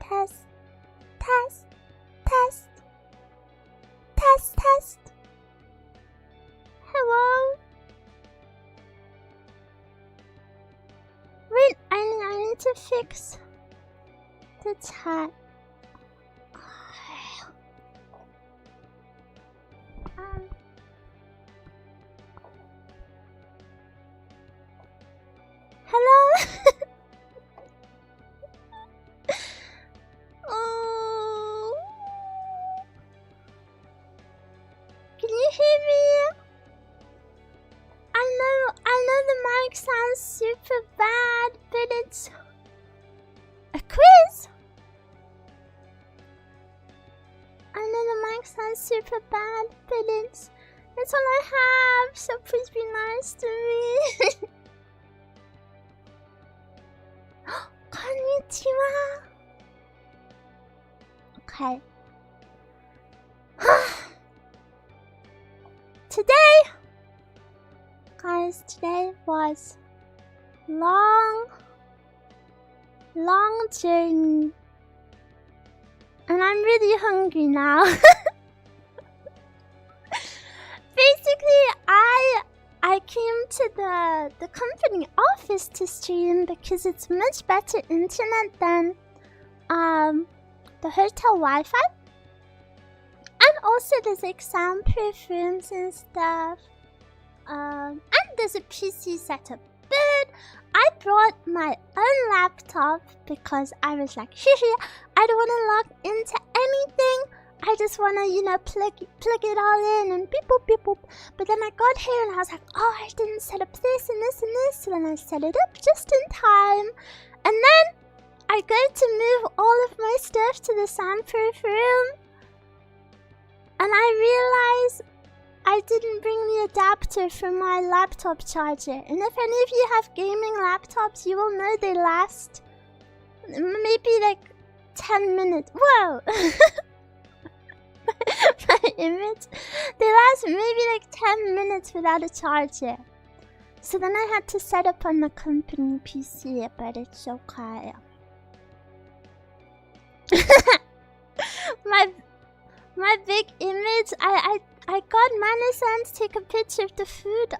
Test, test, test, test, test. Hello? Wait, I need to fix the chat. Hello? Oh. Can you hear me? I know the mic sounds super bad, but it's a quiz. I know the mic sounds super bad, but it's all I have, so please be nice to me. Konnichiwa. Okay. Today was long journey, and I'm really hungry now. Basically, I came to the company office to stream because it's much better internet than the hotel Wi-Fi, and also there's like soundproof rooms and stuff. And there's a PC setup, but I brought my own laptop because I was like, I don't want to log into anything. I just want to, you know, plug it all in and beep boop, beep boop. But then I got here and I was like, oh, I didn't set up this and this and this. So then I set it up just in time. And then I go to move all of my stuff to the soundproof room. And I realize I didn't bring the adapter for my laptop charger. And if any of you have gaming laptops, you will know they last maybe like 10 minutes. Whoa! My image. They last maybe like 10 minutes without a charger. So then I had to set up on the company PC, but it's okay. My big image, I got Manasan to take a picture of the food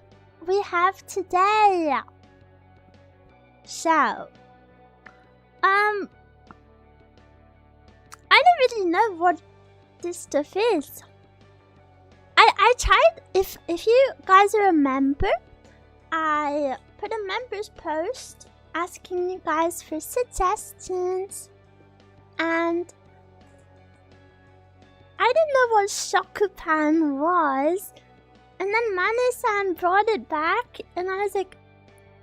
we have today. So, I don't really know what this stuff is. I tried, if you guys remember, I put a members post asking you guys for suggestions, and I didn't know what shokupan was, and then Mane-san brought it back, and I was like,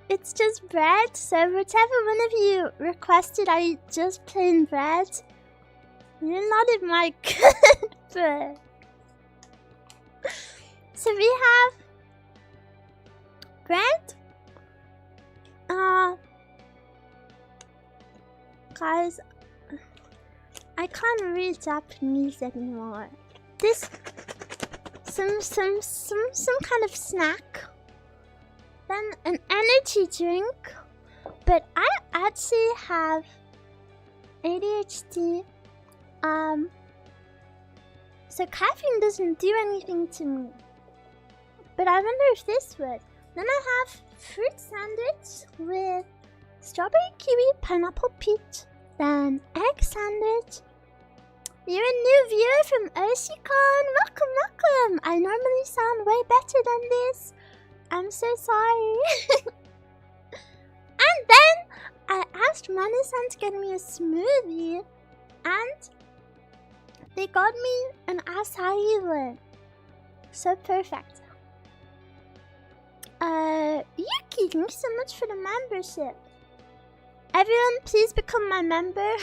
it's just bread, so whichever one of you requested I eat just plain bread. You're not in my good book. So we have bread. Guys, I can't read Japanese anymore. This some kind of snack. Then an energy drink. But I actually have ADHD. So caffeine doesn't do anything to me. But I wonder if this would. Then I have fruit sandwich with strawberry, kiwi, pineapple, peach. Then egg sandwich. You're a new viewer from Oshi-con. Welcome. I normally sound way better than this. I'm so sorry. And then I asked Mane-san to get me a smoothie, and they got me an acai one. So perfect. Yuki, thank you so much for the membership. Everyone, please become my member.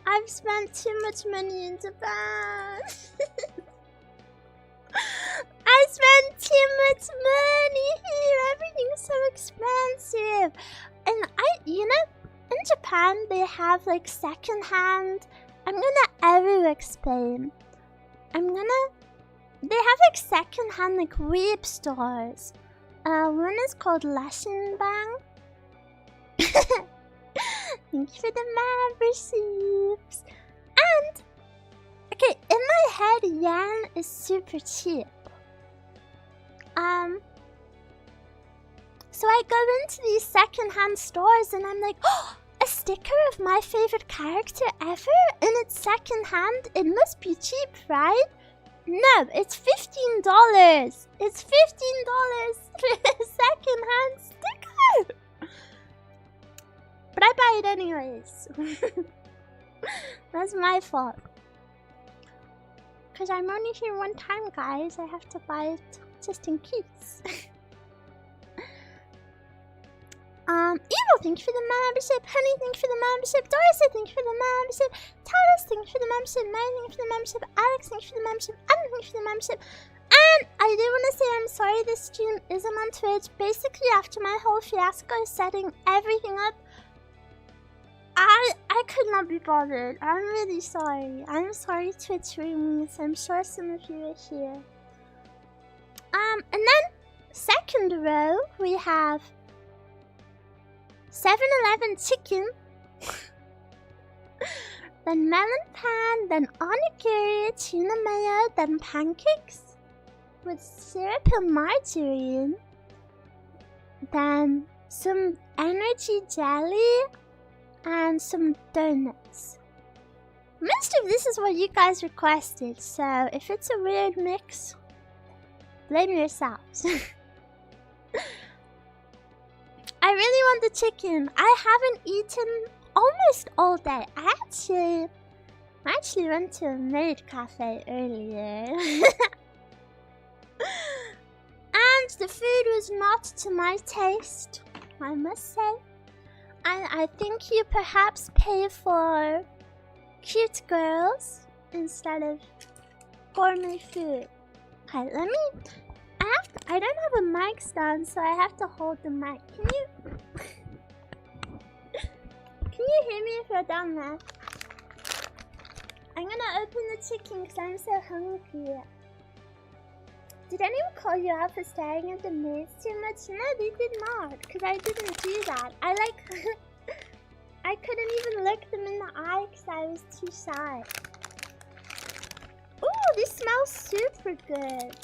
I've spent too much money in Japan. I spent too much money here. Everything's so expensive. And you know, in Japan they have like secondhand. I'm gonna Eruu explain. They have like secondhand like weeb stores. One is called Lessenbang. thank you for the memberships. And, okay, in my head, yen is super cheap. So I go into these secondhand stores and I'm like, oh, a sticker of my favorite character ever? And it's secondhand? It must be cheap, right? No, it's $15. It's $15 for a secondhand sticker. But I buy it anyways. That's my fault. Because I'm only here one time, guys. I have to buy it just in case. Evil, thank you for the membership. Honey, thank you for the membership. Doris, thank you for the membership. Taurus, thank you for the membership. Mary, thank you for the membership. Alex, thank you for the membership. Adam, thank you for the membership. And I do want to say I'm sorry this stream isn't on Twitch. Basically, after my whole fiasco setting everything up, I could not be bothered. I'm really sorry. I'm sorry, Twitch roomies. I'm sure some of you are here. And then second row we have 7-Eleven chicken, then melon pan, then onigiri, tuna mayo, then pancakes with syrup and margarine, then some energy jelly, and some donuts. Most of this is what you guys requested, so if it's a weird mix, blame yourselves. I really want the chicken. I haven't eaten almost all day. I actually went to a maid cafe earlier. And the food was not to my taste, I must say. I think you perhaps pay for cute girls instead of gourmet food. Okay, let me... I don't have a mic stand, so I have to hold the mic. Can you hear me if you're down there? I'm gonna open the chicken because I'm so hungry. Did anyone call you out for staring at the maze too much? No, they did not, because I didn't do that. I couldn't even look them in the eye because I was too shy. Ooh, this smells super good.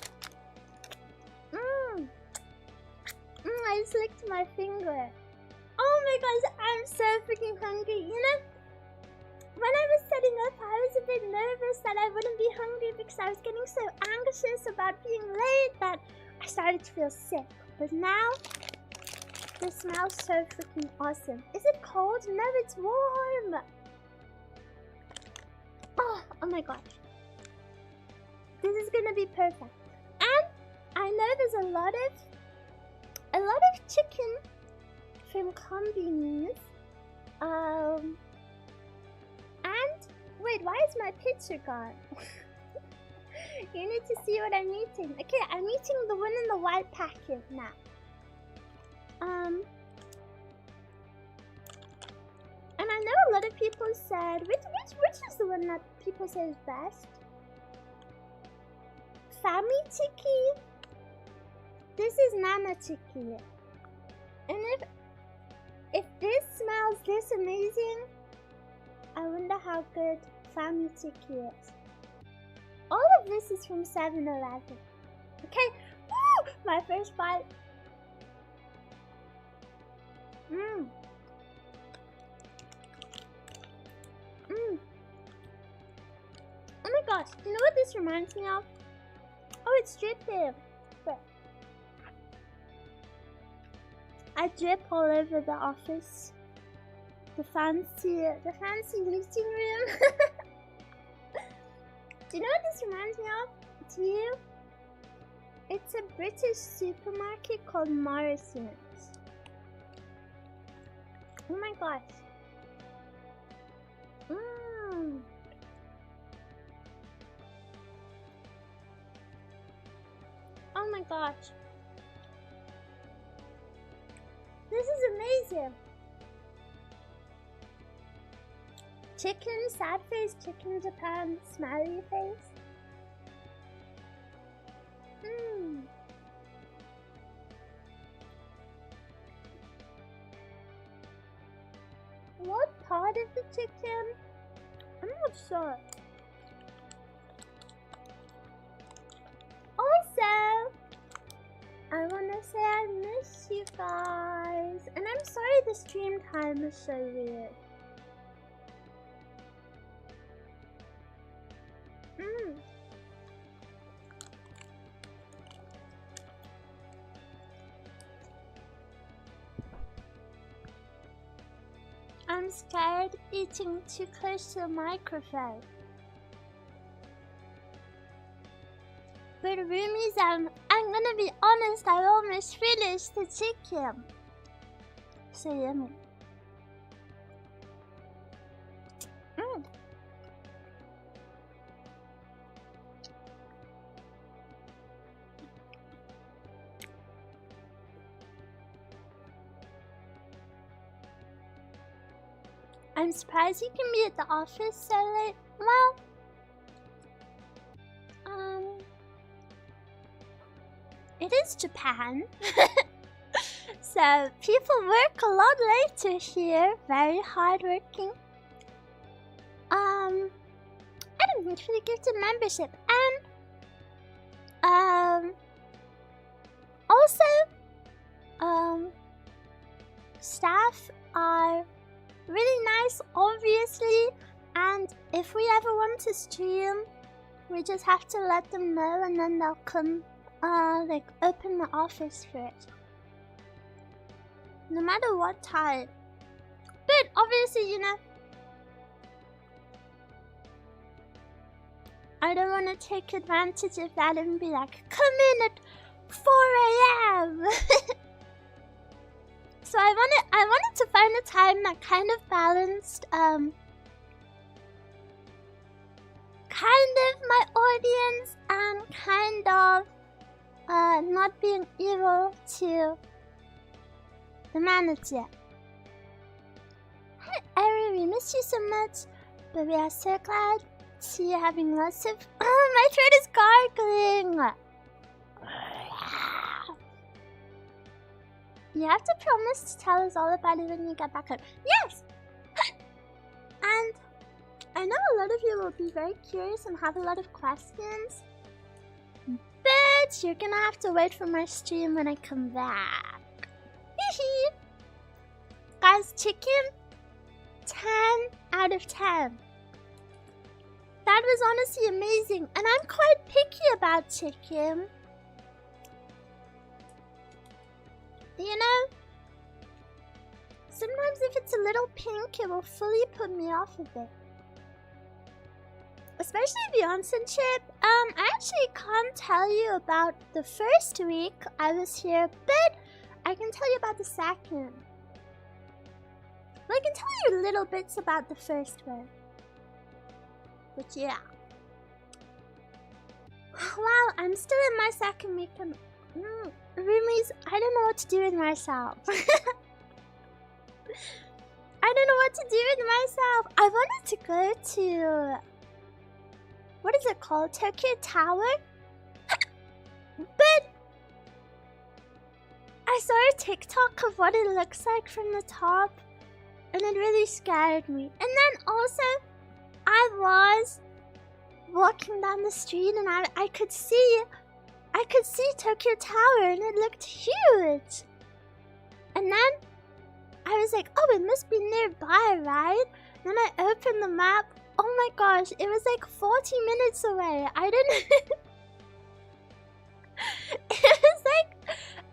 I just licked my finger. Oh my gosh, I'm so freaking hungry. You know, when I was setting up, I was a bit nervous that I wouldn't be hungry because I was getting so anxious about being late that I started to feel sick. But now, this smells so freaking awesome. Is it cold? No, it's warm. Oh my gosh. This is gonna be perfect. And I know there's a lot of chicken from konbini. And wait, why is my picture gone? You need to see what I'm eating. Okay, I'm eating the one in the white packet now. And I know a lot of people said which is the one that people say is best? Family Tiki. This is Nana Tiki. And if this smells this amazing, I wonder how good Family Tiki is. All of this is from 7-Eleven. Okay, woo! My first bite. Oh my gosh, you know what this reminds me of? Oh, it's dripping. Wait. I drip all over the office. The fancy meeting room. Do you know what this reminds me of? Do you? It's a British supermarket called Morrison's. Oh my gosh. Oh my gosh. This is amazing. Chicken, sad face, chicken Japan, smiley face. What chicken? I'm not sure. Also, I wanna say I miss you guys. And I'm sorry the stream time is so weird. I'm scared eating too close to the microphone. But roomies, I'm gonna be honest, I almost finished the chicken. So yummy. I'm surprised you can be at the office so late. Well, it is Japan. So people work a lot later here. Very hardworking. I don't need for the gifted membership. And also staff are really nice, obviously, and if we ever want to stream, we just have to let them know, and then they'll come, like, open the office for it. No matter what time. But obviously, you know, I don't want to take advantage of that and be like, come in at 4 AM. So I wanted to find a time that kind of balanced kind of my audience and kind of not being evil to the manager. Hi Eruu, we miss you so much, but we are so glad to see you having lots of my throat is gargling. You have to promise to tell us all about it when you get back home. Yes! And I know a lot of you will be very curious and have a lot of questions. But you're gonna have to wait for my stream when I come back. Guys, chicken, 10 out of 10. That was honestly amazing. And I'm quite picky about chicken. You know, sometimes if it's a little pink, it will fully put me off of it. Especially the onsen trip. I actually can't tell you about the first week I was here, but I can tell you about the second. Well, I can tell you little bits about the first one. But yeah. Well, I'm still in my second week and roomies, I don't know what to do with myself. I don't know what to do with myself. I wanted to go to, what is it called? Tokyo Tower? But I saw a TikTok of what it looks like from the top, and it really scared me. And then also, I was walking down the street and I could see Tokyo Tower and it looked huge. And then I was like, oh, it must be nearby, right? Then I opened the map. Oh my gosh, it was like 40 minutes away. I didn't... It was like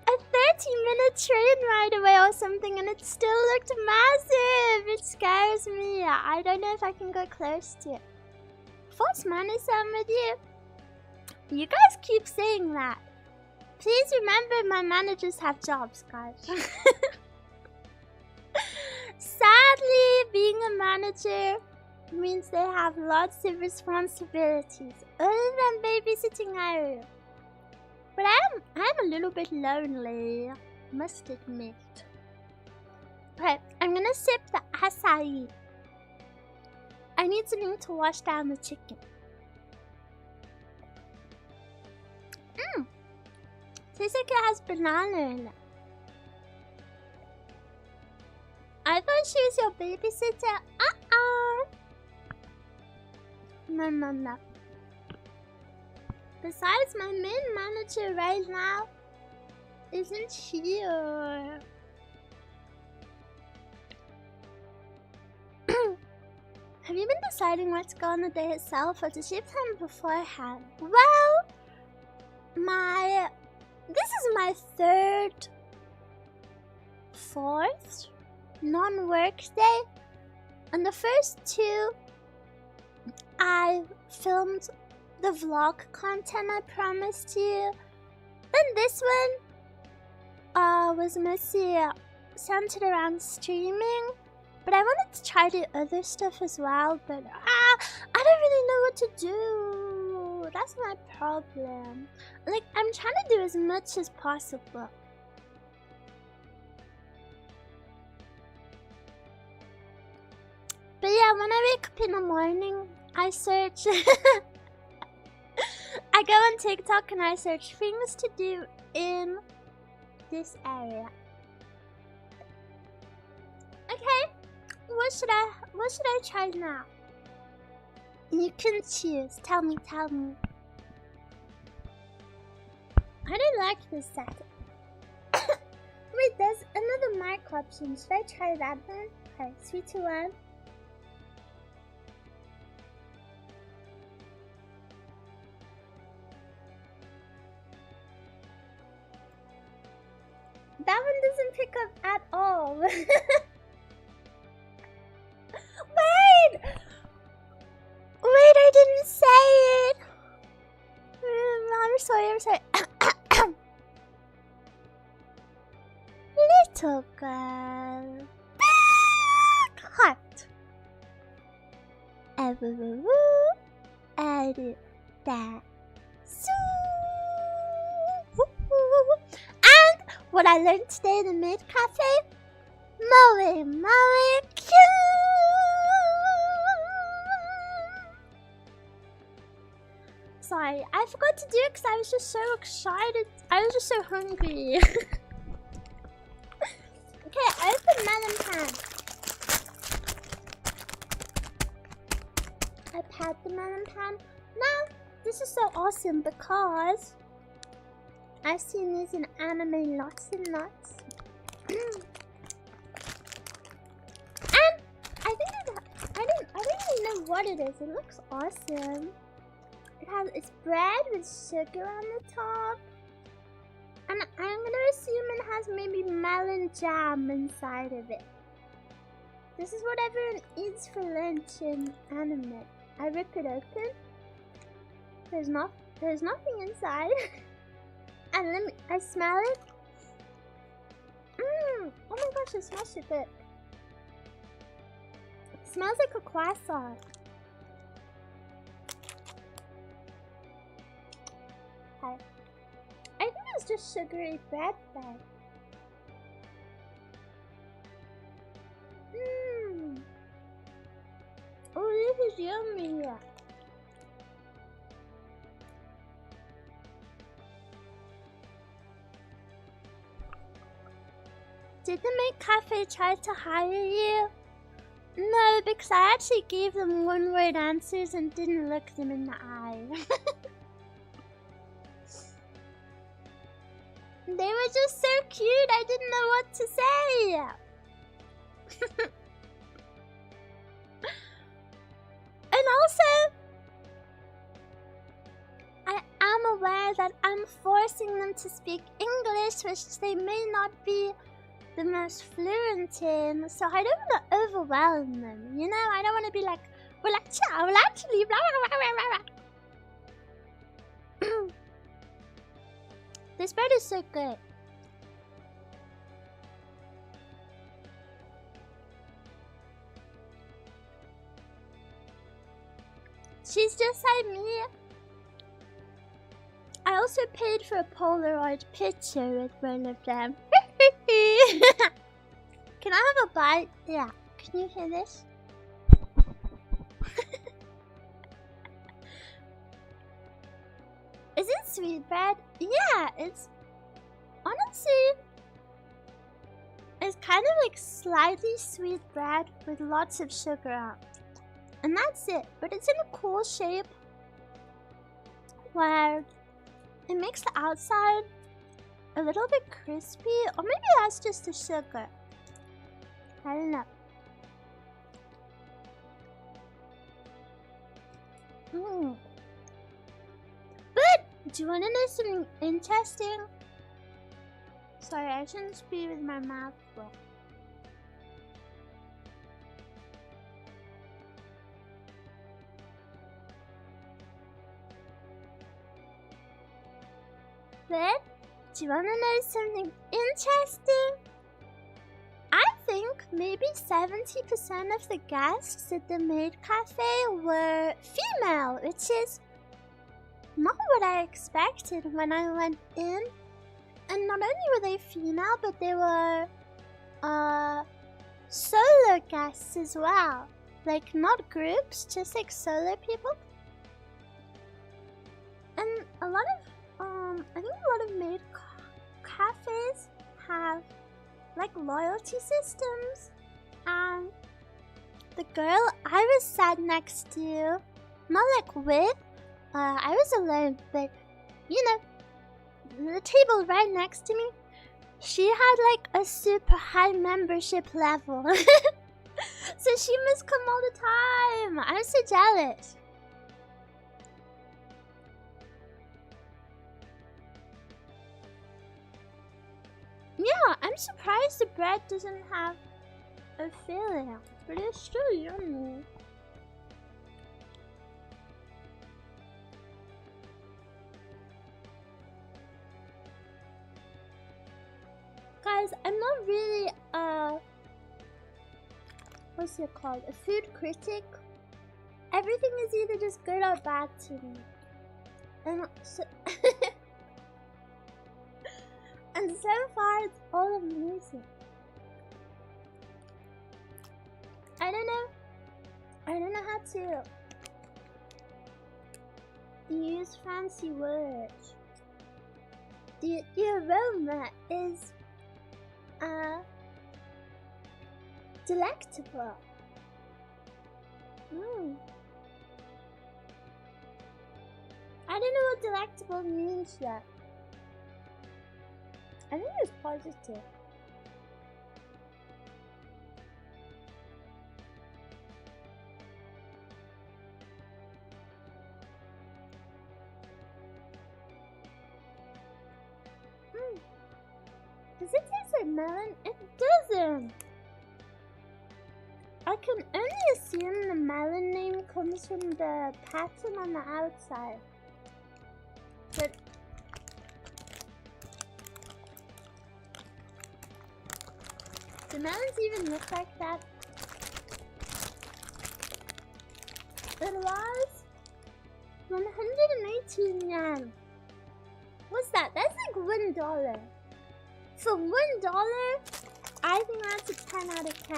a 30-minute train ride away or something and it still looked massive. It scares me. I don't know if I can go close to it. False man is with you. You guys keep saying that. Please remember my managers have jobs, guys. Sadly, being a manager means they have lots of responsibilities, other than babysitting Eruu. But I'm a little bit lonely, must admit. Okay, I'm gonna sip the acai. I need something to wash down the chicken. Tastes like it has banana in it. I thought she was your babysitter. No. Besides, my main manager right now isn't here. Have you been deciding what to go on the day itself, or did you plan beforehand? Well, this is my fourth non-work day. On the first two, I filmed the vlog content I promised you. Then this one was mostly centered around streaming. But I wanted to try to do other stuff as well, but I don't really know what to do. That's my problem. Like, I'm trying to do as much as possible. But yeah, when I wake up in the morning, I search... I go on TikTok and I search things to do in this area. Okay. What should I try now? You can choose. Tell me. I don't like this setting. Wait, there's another mark option. Should I try that one? Okay, 3, 2, 1. That one doesn't pick up at all. Wait, I didn't say it. I'm sorry. Little girl. Big heart. Eruu. That. And what I learned today in the maid cafe. Moe, cute. Sorry, I forgot to do it because I was just so excited. I was just so hungry. Okay, open melon pan. I pat the melon pan. Now, this is so awesome because I've seen these in anime lots and lots. And I don't really know what it is. It looks awesome. It's bread with sugar on the top. And I'm gonna assume it has maybe melon jam inside of it. This is what everyone eats for lunch in anime. I rip it open. There's nothing inside. And I smell it. Oh my gosh, it smells so good. It smells like a croissant. Okay. I think it's just sugary bread then. Oh, this is yummy. Did the maid cafe try to hire you? No, because I actually gave them one-word answers and didn't look them in the eye. They were just so cute, I didn't know what to say. And also, I am aware that I'm forcing them to speak English, which they may not be the most fluent in, so I don't want to overwhelm them, you know? I don't want to be like, well actually, blah, blah, blah, blah, blah. This bread is so good. She's just like me. I also paid for a Polaroid picture with one of them. Can I have a bite? Yeah. Can you hear this? Is it sweet bread? Yeah, it's... Honestly... It's kind of like slightly sweet bread with lots of sugar on. And that's it. But it's in a cool shape where it makes the outside a little bit crispy. Or maybe that's just the sugar. I don't know. But do you want to know something interesting? Sorry, I shouldn't speak with my mouth full. But do you want to know something interesting? I think maybe 70% of the guests at the maid cafe were female, which is not what I expected when I went in. And not only were they female, but they were solo guests as well. Like, not groups, just like solo people. And a lot of I think a lot of maid cafes have like loyalty systems. And the girl I was sat next to, not like with, I was alone, but you know, the table right next to me, she had like a super high membership level. So she must come all the time. I'm so jealous. Yeah, I'm surprised the bread doesn't have a filling, but it's still yummy. Guys, I'm not really what's it called? A food critic. Everything is either just good or bad to me. And so and so far it's all amazing. I don't know how to use fancy words. The aroma is delectable. I don't know what delectable means yet. I think it's positive. Does it taste like melon? It doesn't. I can only assume the melon name comes from the pattern on the outside. But do melons even look like that? It was 118 yen. What's that? That's like $1. For $1, I think that's a 10 out of 10.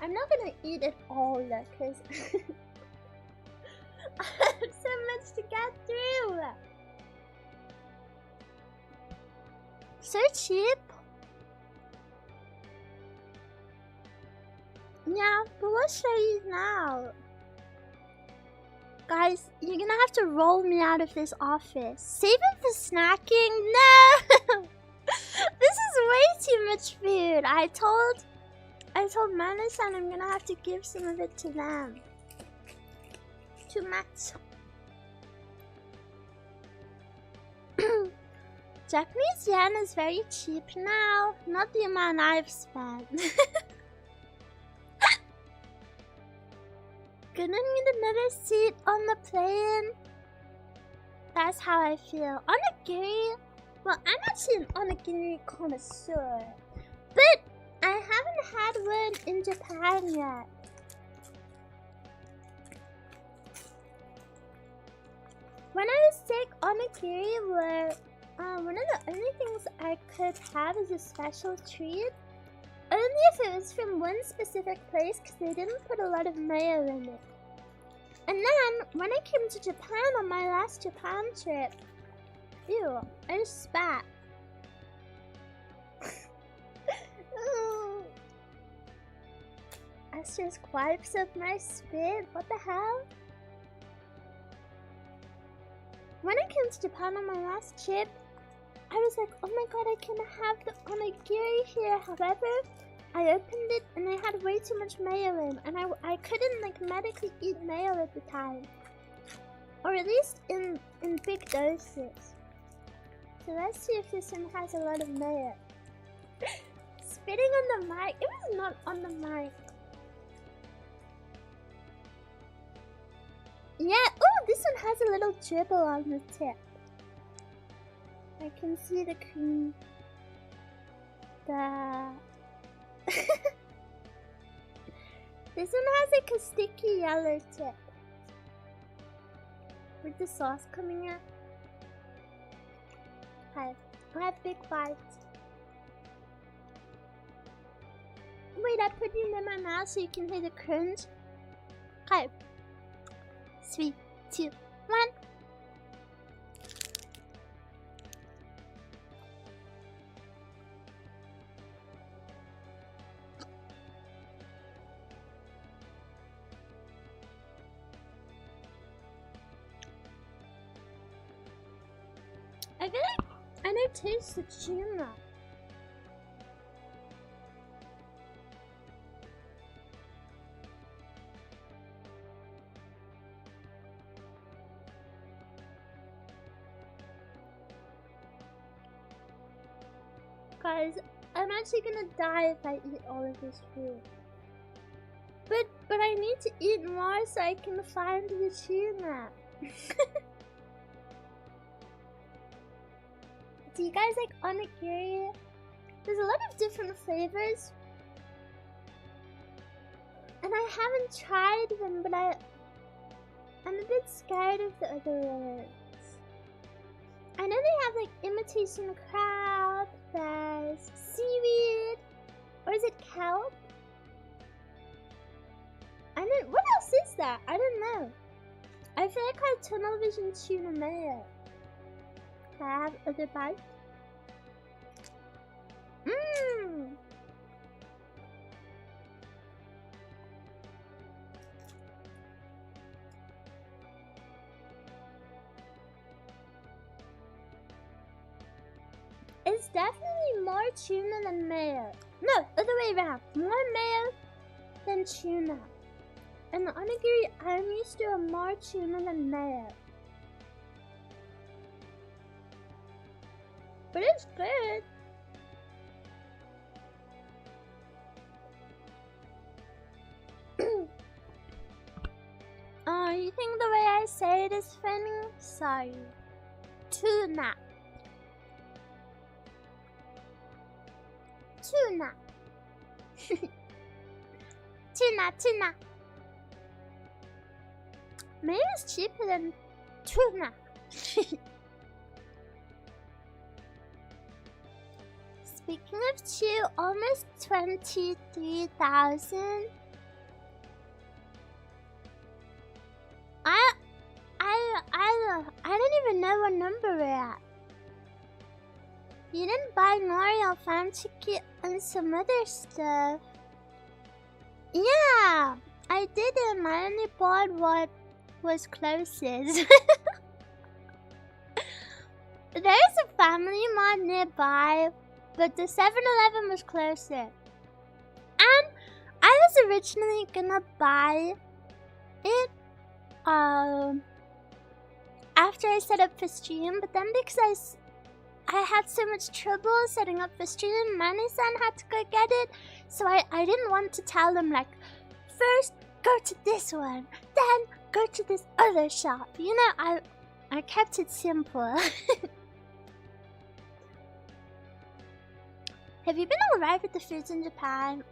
I'm not gonna eat it all because I have so much to get through. So cheap. Yeah, but what should I eat now? Guys, you're gonna have to roll me out of this office. Save it for snacking? No! This is way too much food. I told Mana-san I'm gonna have to give some of it to them. Too much. Japanese yen is very cheap now. Not the amount I've spent. Gonna need another seat on the plane. That's how I feel. Onigiri. Well, I'm actually an onigiri connoisseur, but I haven't had one in Japan yet. When I was sick, onigiri were one of the only things I could have as a special treat. Only if it was from one specific place, because they didn't put a lot of mayo in it. And then, when I came to Japan on my last Japan trip, ew, I just spat. asterisk wipes up my spit. What the hell? When I came to Japan on my last trip, I was like, oh my god, I can have the onigiri here. However, I opened it and I had way too much mayo in, and I couldn't like medically eat mayo at the time, or at least in big doses. So let's see if this one has a lot of mayo. Spitting on the mic. It was not on the mic. Yeah. Oh, this one has a little dribble on the tip. I can see the cream. This one has like a sticky yellow tip with the sauce coming out. Okay, I have big bites. Wait, I put it in my mouth so you can hear the crunch. Okay. 3, 2, 1. I feel like I don't taste the tuna. Guys, I'm actually gonna die if I eat all of this food. But I need to eat more so I can find the tuna. Do you guys like onigiri? There's a lot of different flavors, and I haven't tried them, but I'm a bit scared of the other ones. I know they have like imitation crab, there's seaweed, or is it kelp? What else is that? I don't know. I feel like I have tunnel vision tuna mayo. Can I have other bites? Mmm! It's definitely more tuna than mayo. No, other way around. More mayo than tuna. And the onigiri, I'm used to more tuna than mayo. But it's good. Oh, you think the way I say it is funny? Sorry. Tuna. Tuna. Tuna. Maybe it's cheaper than tuna. Speaking of chew, almost 23,000. I don't even know what number we're at. You didn't buy Mario fan ticket and some other stuff. Yeah, I didn't. I only bought what was closest. There's a Family Mart nearby, but the 7-Eleven was closer. And I was originally gonna buy it after I set up for stream, but then because I had so much trouble setting up for stream, Mani-san had to go get it, so I didn't want to tell them like, first go to this one, then go to this other shop. You know, I kept it simple. Have you been alright with the foods in Japan?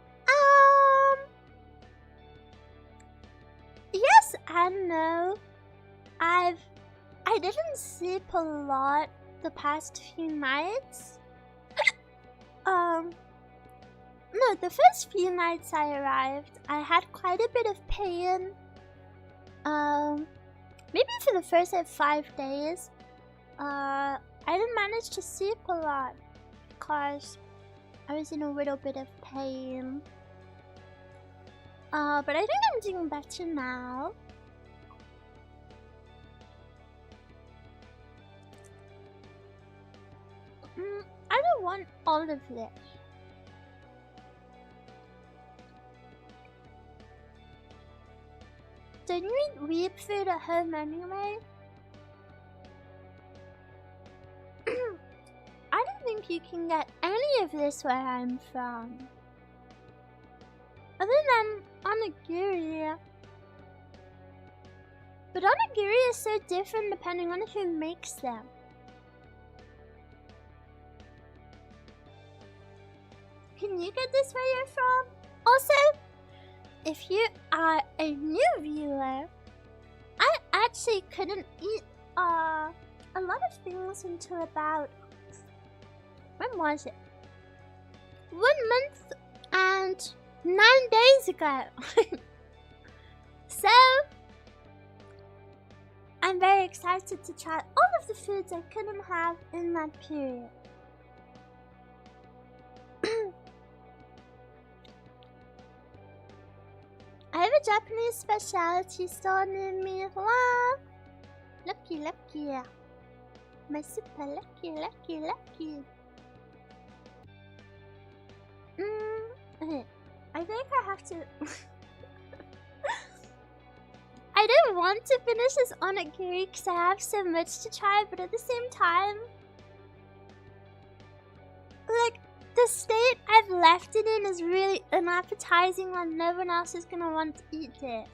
Yes and no. I didn't sleep a lot the past few nights. No, the first few nights I arrived, I had quite a bit of pain. Maybe for the first like 5 days, I didn't manage to sleep a lot because I was in a little bit of pain. But I think I'm doing better now. I don't want all of this. Don't you eat weird food at home anyway? I don't think you can get any of this where I'm from. Other than onigiri. But onigiri is so different depending on who makes them. Can you get this where you're from? Also, if you are a new viewer, I actually couldn't eat a lot of things until about, when was it? 1 month and 9 days ago. So, I'm very excited to try all of the foods I couldn't have in that period. I have a Japanese specialty store near me. Wow. Lucky, lucky. My super lucky, lucky, lucky. Okay. I think I have to... I don't want to finish this onigiri because I have so much to try, but at the same time... Like, the state I've left it in is really unappetizing and no one else is gonna want to eat this.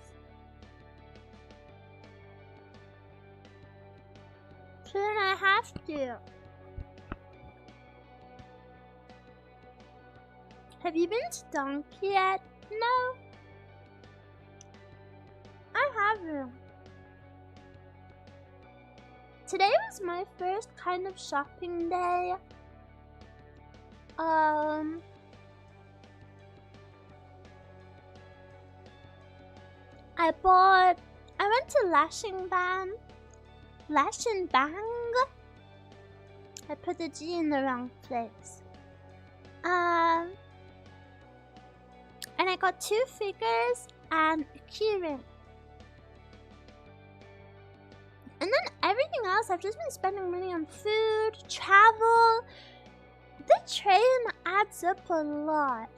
So then I have to. Have you been to Donkey yet? No. I haven't. Today was my first kind of shopping day. I went to Lash and Bang. I put the G in the wrong place. And I got 2 figures and a keyring. And then everything else, I've just been spending money on food, travel. The train adds up a lot.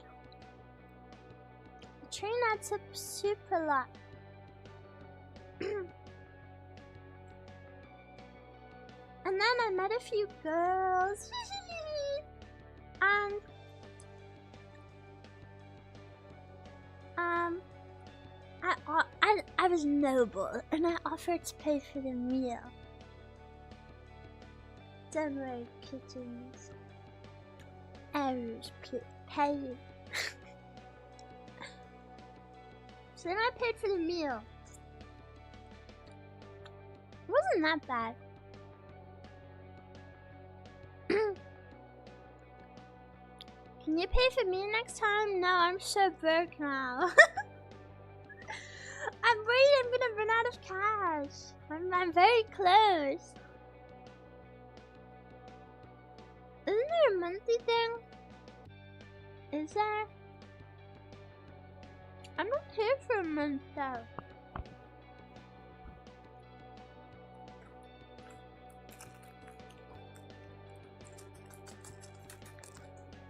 The train adds up super lot. And then I met a few girls. And I was noble and I offered to pay for the meal. Don't worry, kittens. Eruu's paying. So then I paid for the meal. It wasn't that bad. Can you pay for me next time? No, I'm so broke now. I'm worried I'm gonna run out of cash. I'm very close. Isn't there a monthly thing? Is there? I'm not here for a month though.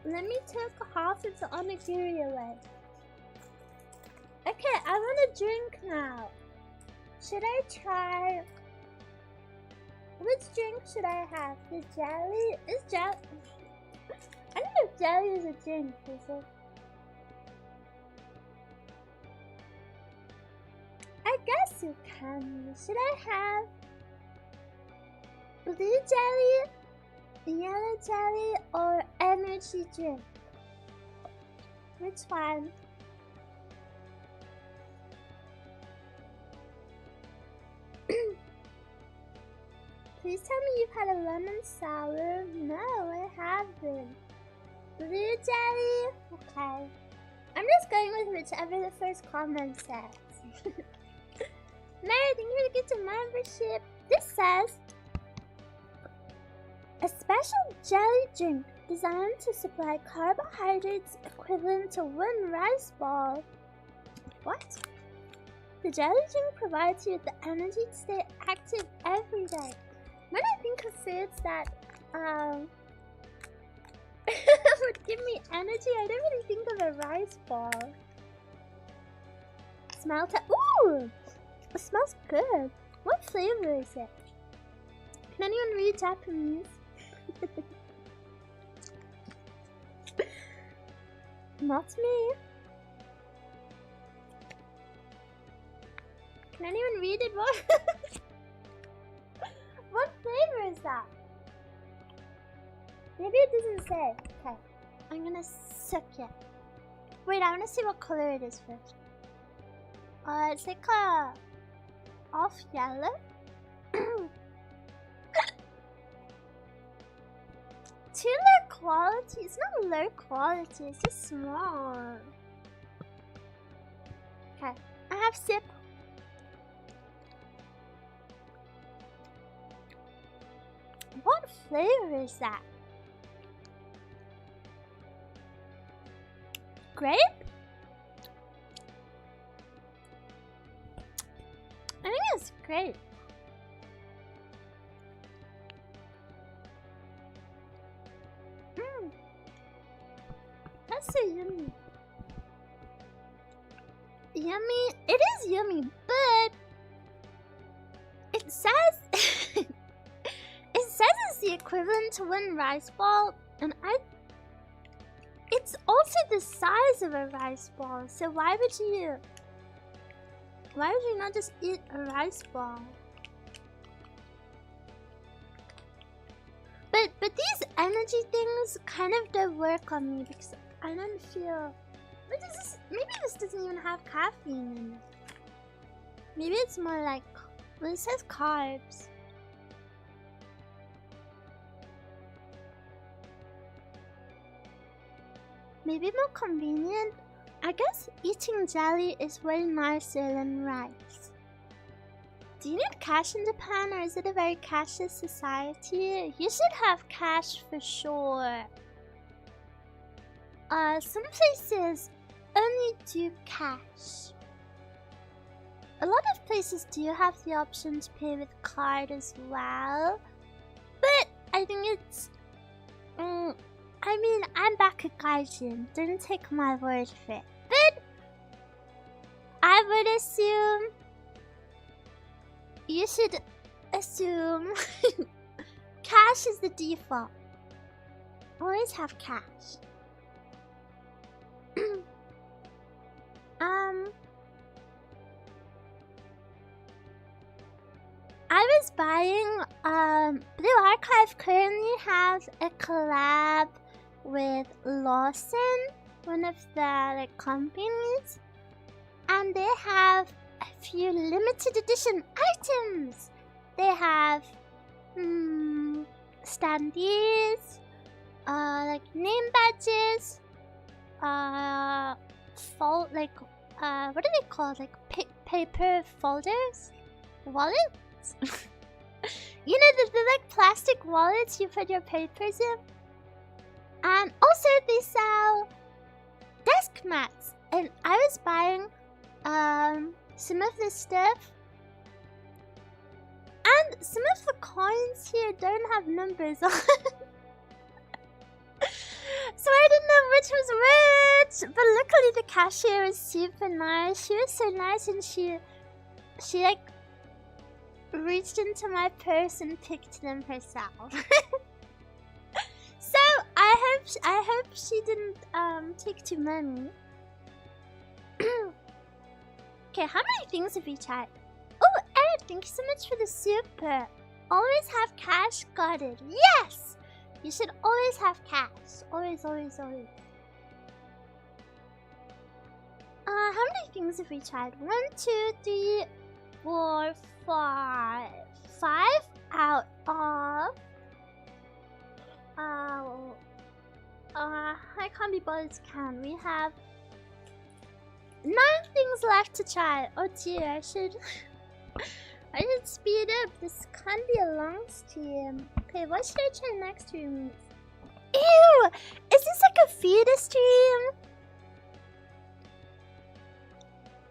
Let me take half of the onigiri away. Okay, I want a drink now. Should I try... Which drink should I have? The jelly? Is jelly... I don't know if jelly is a drink, is it? I guess you can. Should I have... blue jelly, yellow jelly, or energy drink? Which one? Please tell me you've had a lemon sour. No, I haven't. Blue jelly? Okay. I'm just going with whichever the first comment says. Mary, thank you for the gift of membership. This says, a special jelly drink designed to supply carbohydrates equivalent to 1 rice ball What? The jelly drink provides you with the energy to stay active every day. When I think of foods that would give me energy, I don't really think of a rice ball. Smell to ooh! It smells good. What flavor is it? Can anyone read Japanese? Not me. Can anyone read it? What flavor is that? Maybe it doesn't say. Okay, I'm gonna suck it. Wait, I wanna see what color it is first. It's like a off yellow. Too low quality. It's not low quality. It's just small. Okay, I have sip. What flavor is that? Grape? I think it's grape. That's so yummy. Yummy? It is yummy, but it says it says it's the equivalent to one rice ball, and it's also the size of a rice ball. So why would you not just eat a rice ball? But these energy things kind of don't work on me because I don't feel. What is this? Maybe this doesn't even have caffeine in it. Maybe it's more like, well, it says carbs. Maybe more convenient. I guess eating jelly is way nicer than rice. Do you need cash in Japan, or is it a very cashless society? You should have cash for sure. Some places only do cash. A lot of places do have the option to pay with card as well. But I think it's... I mean, I'm back at Gaijin. Don't take my word for it. But I would assume... You should assume cash is the default. Always have cash. I was buying Blue Archive currently has a collab with Lawson, one of the companies, and they have a few limited edition items. They have standees, name badges, what are they called? Paper folders? Wallets? You know, the plastic wallets you put your papers in? And also they sell desk mats. And I was buying some of this stuff. And some of the coins here don't have numbers on. So I didn't know which was which. But luckily the cashier was super nice. She was so nice, and she reached into my purse and picked them herself. So I hope she didn't take too many. Okay, how many things have we tried? Oh, Eric, thank you so much for the super. Always have cash, got it. Yes! You should always have cash. Always, always, always. How many things have we tried? 1, 2, 3, 4, 5. 5 out of... I can't be bothered to count. We have 9 things left to try. Oh dear, I should speed up. This can't be a long stream. Okay, what should I try next stream? Ew! Is this like a feeder stream?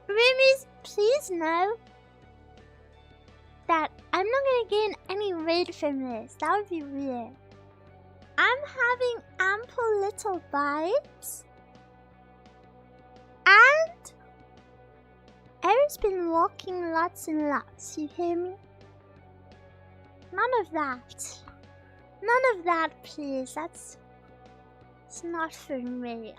Roomies, please know that I'm not gonna gain any weight from this. That would be weird. I'm having ample little bites. And Eruu's been walking lots and lots, you hear me? None of that. None of that, please. It's not for me.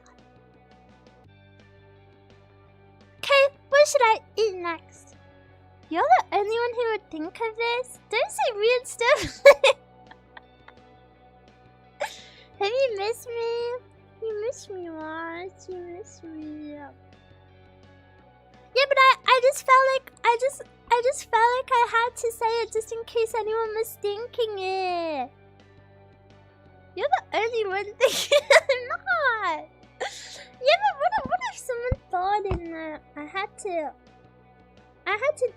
Okay, what should I eat next? You're the only one who would think of this? Don't say weird stuff. Have you missed me? You miss me, Mars. You miss me. Yeah, but I just felt like I had to say it just in case anyone was thinking it. You're the only one thinking I'm not. Yeah, but what if someone thought in that? I had to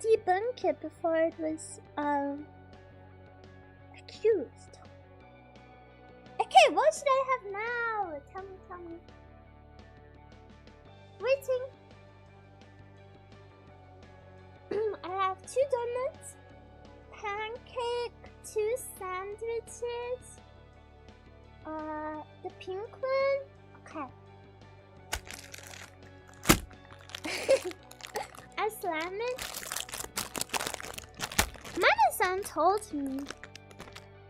debunk it before it was accused. Okay, what should I have now? Tell me. Waiting. I have 2 donuts, pancake, 2 sandwiches, the pink one. Okay. A salmon. Mama-san told me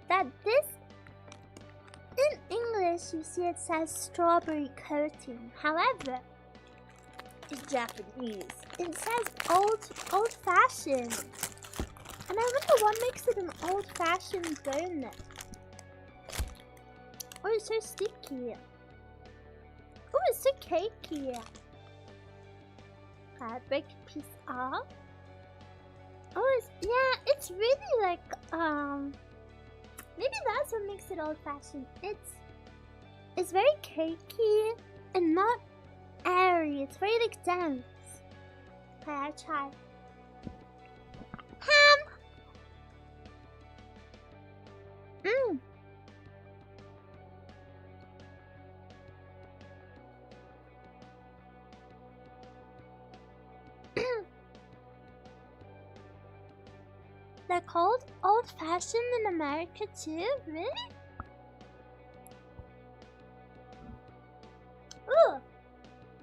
that this, in English, you see it says strawberry coating. However, in Japanese, it says old-fashioned. And I wonder what makes it an old-fashioned donut. Oh, it's so sticky. Oh, it's so cakey. Okay, break a piece off. Oh, it's really like, maybe that's what makes it old-fashioned. It's very cakey and not airy. It's very like dense. Okay, I try. Ham. They're called old-fashioned in America too? Really? Ooh!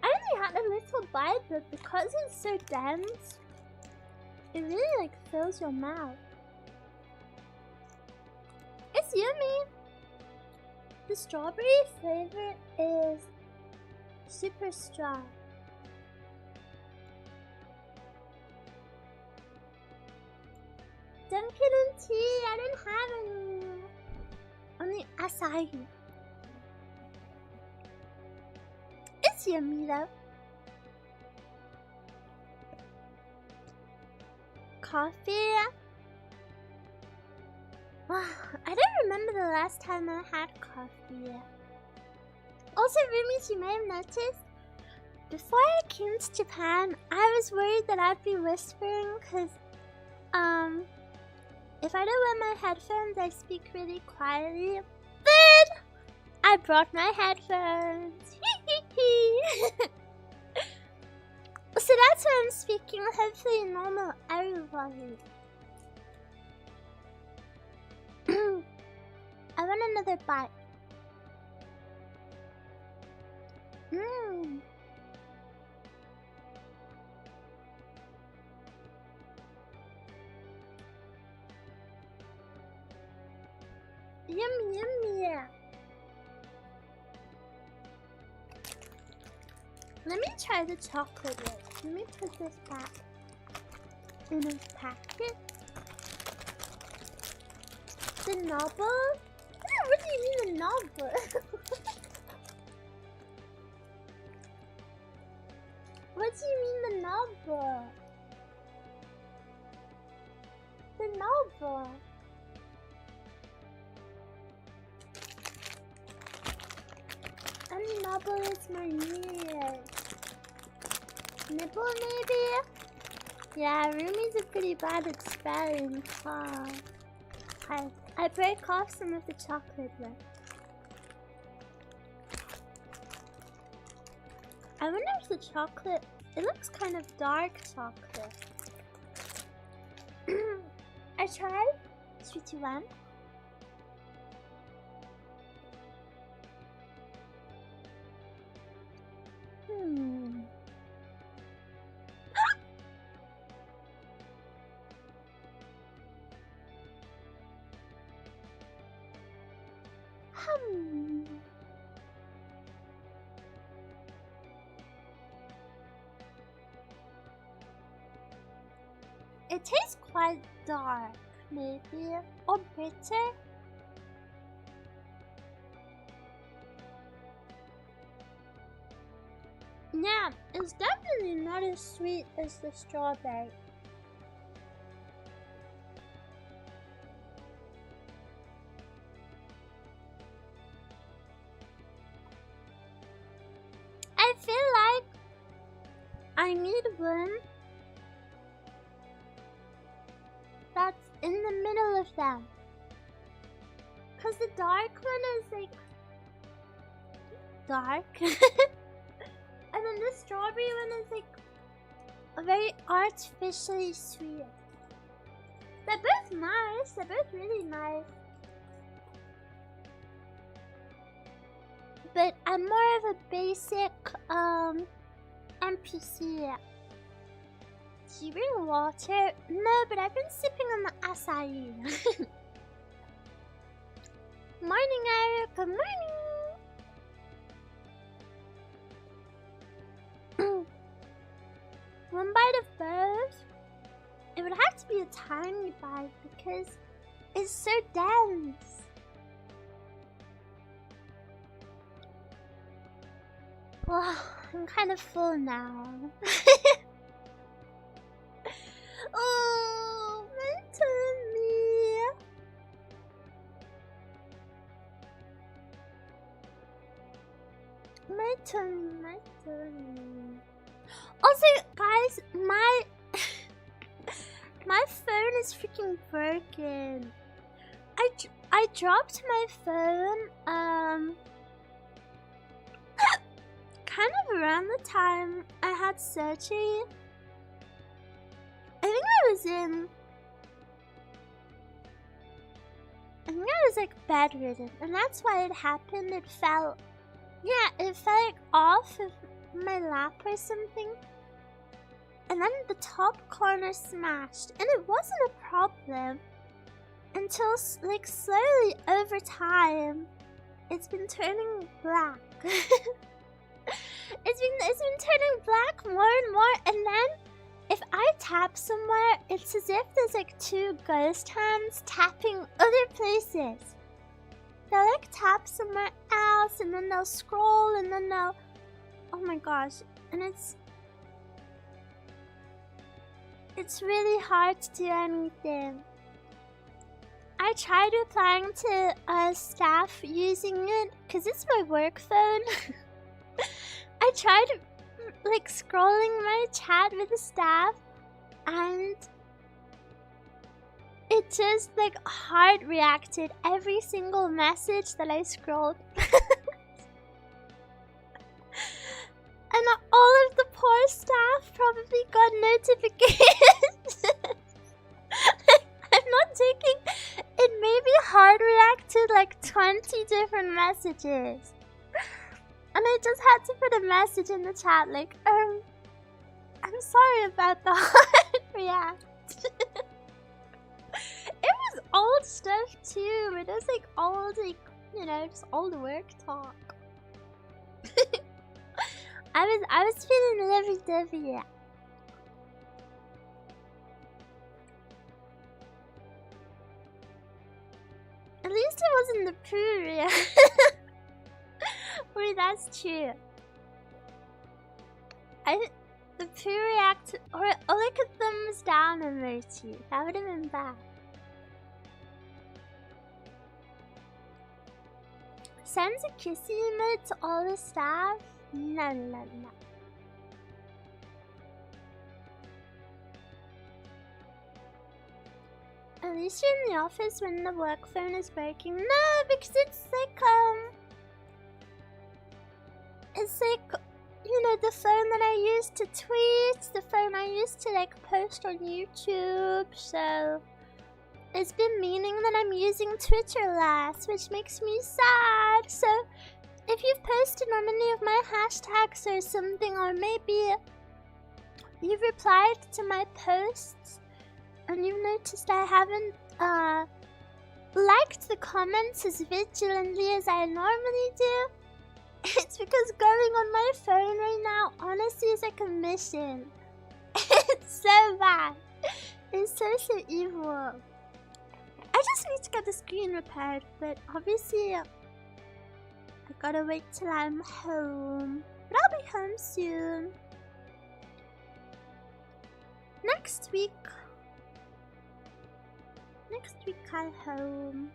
I only had a little bite, but because it's so dense, it really like fills your mouth. It's yummy! The strawberry flavor is super strong. Dunkin' and tea, I don't have any. Only acai. It's yummy though. Coffee. I don't remember the last time I had coffee. Also, roomies, you may have noticed, before I came to Japan, I was worried that I'd be whispering because, if I don't wear my headphones, I speak really quietly. But I brought my headphones. So that's why I'm speaking hopefully normal Eruu volume. I want another bite. Yummy, yummy. Let me try the chocolate one. Let me put this back in a packet. The novel? What do you mean the novel? What do you mean the novel? The novel. And nibble is my ear. Nibble maybe? Yeah, roomies are pretty bad at spelling. I break off some of the chocolate though. I wonder if the chocolate It looks kind of dark chocolate. I tried 3, 2, 1. It tastes quite dark, maybe, or bitter. Yeah, it's definitely not as sweet as the strawberry. I feel like I need one that's in the middle of them. Cause the dark one is like dark. And then the strawberry one is like very artificially sweet. They're both nice, they're both really nice. But I'm more of a basic NPC. Do you bring water? No, but I've been sipping on the acai. Morning, Eruu. Good morning. One bite of both. It would have to be a tiny bite because it's so dense. Well, I'm kind of full now. Oh, my tummy. My tummy. Also, guys, my phone is freaking broken. I dropped my phone kind of around the time I had surgery. I think I was like bedridden, and that's why it happened. It fell like off of my lap or something, and then the top corner smashed, and it wasn't a problem until like slowly over time it's been turning black. it's been turning black more and more, and then if I tap somewhere, it's as if there's like two ghost hands tapping other places. They'll like tap somewhere else, and then they'll scroll, and then they'll... Oh my gosh. And it's really hard to do anything. I tried replying to staff using it, because it's my work phone. I tried like scrolling my chat with the staff, and it just like hard reacted every single message that I scrolled. And all of the poor staff probably got notifications. I'm not taking it. Maybe hard reacted like 20 different messages. And I just had to put a message in the chat like, I'm sorry about the hard react. It was old stuff too. It was like old, like, you know, just old work talk. I was feeling lovey-dovey. At least it wasn't the poo. Wait, that's true. The poo react, or like a thumbs down emoji. That would have been bad. Sends a kissy emote to all the staff? No. At least you're in the office when the work phone is breaking. No, because it's like you know, the phone that I use to tweet, the phone I use to like post on YouTube, so it's been meaning that I'm using Twitter less, which makes me sad. So if you've posted on any of my hashtags or something, or maybe you've replied to my posts and you've noticed I haven't liked the comments as vigilantly as I normally do, it's because going on my phone right now honestly is like a mission. It's so bad. It's so evil. I just need to get the screen repaired, but obviously I gotta wait till I'm home. But I'll be home soon. Next week I'm home.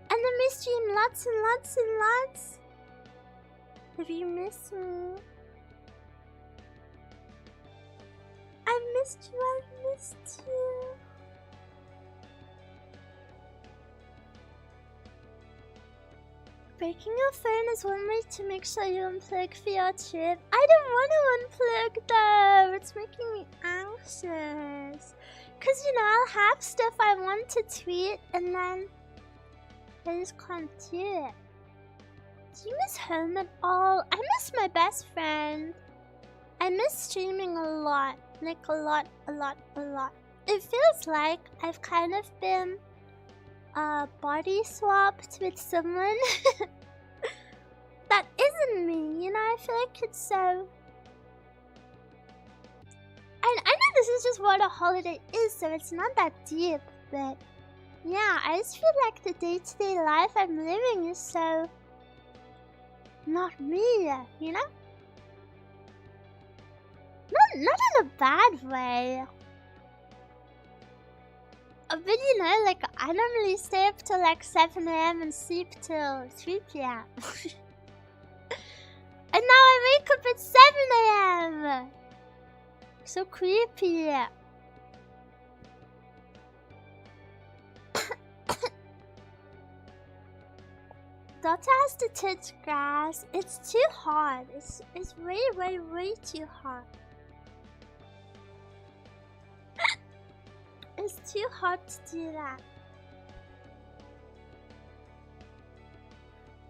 And then we stream lots and lots and lots. If you miss me, I've missed you, I've missed you. Breaking your phone is one way to make sure you unplug for your trip. I don't want to unplug though. It's making me anxious. Cause you know, I'll have stuff I want to tweet and then I just can't do it. Do you miss home at all? I miss my best friend. I miss streaming a lot. Like a lot. It feels like I've kind of been body swapped with someone that isn't me, you know. I feel like it's so... I know this is just what a holiday is, so it's not that deep, but yeah, I just feel like the day-to-day life I'm living is so not me, you know? Not in a bad way. But you know, like, I normally stay up till like 7 AM and sleep till 3 PM. And now I wake up at 7 AM! So creepy. Daughter has to touch grass. It's too hard. It's way too hard. It's too hard to do that.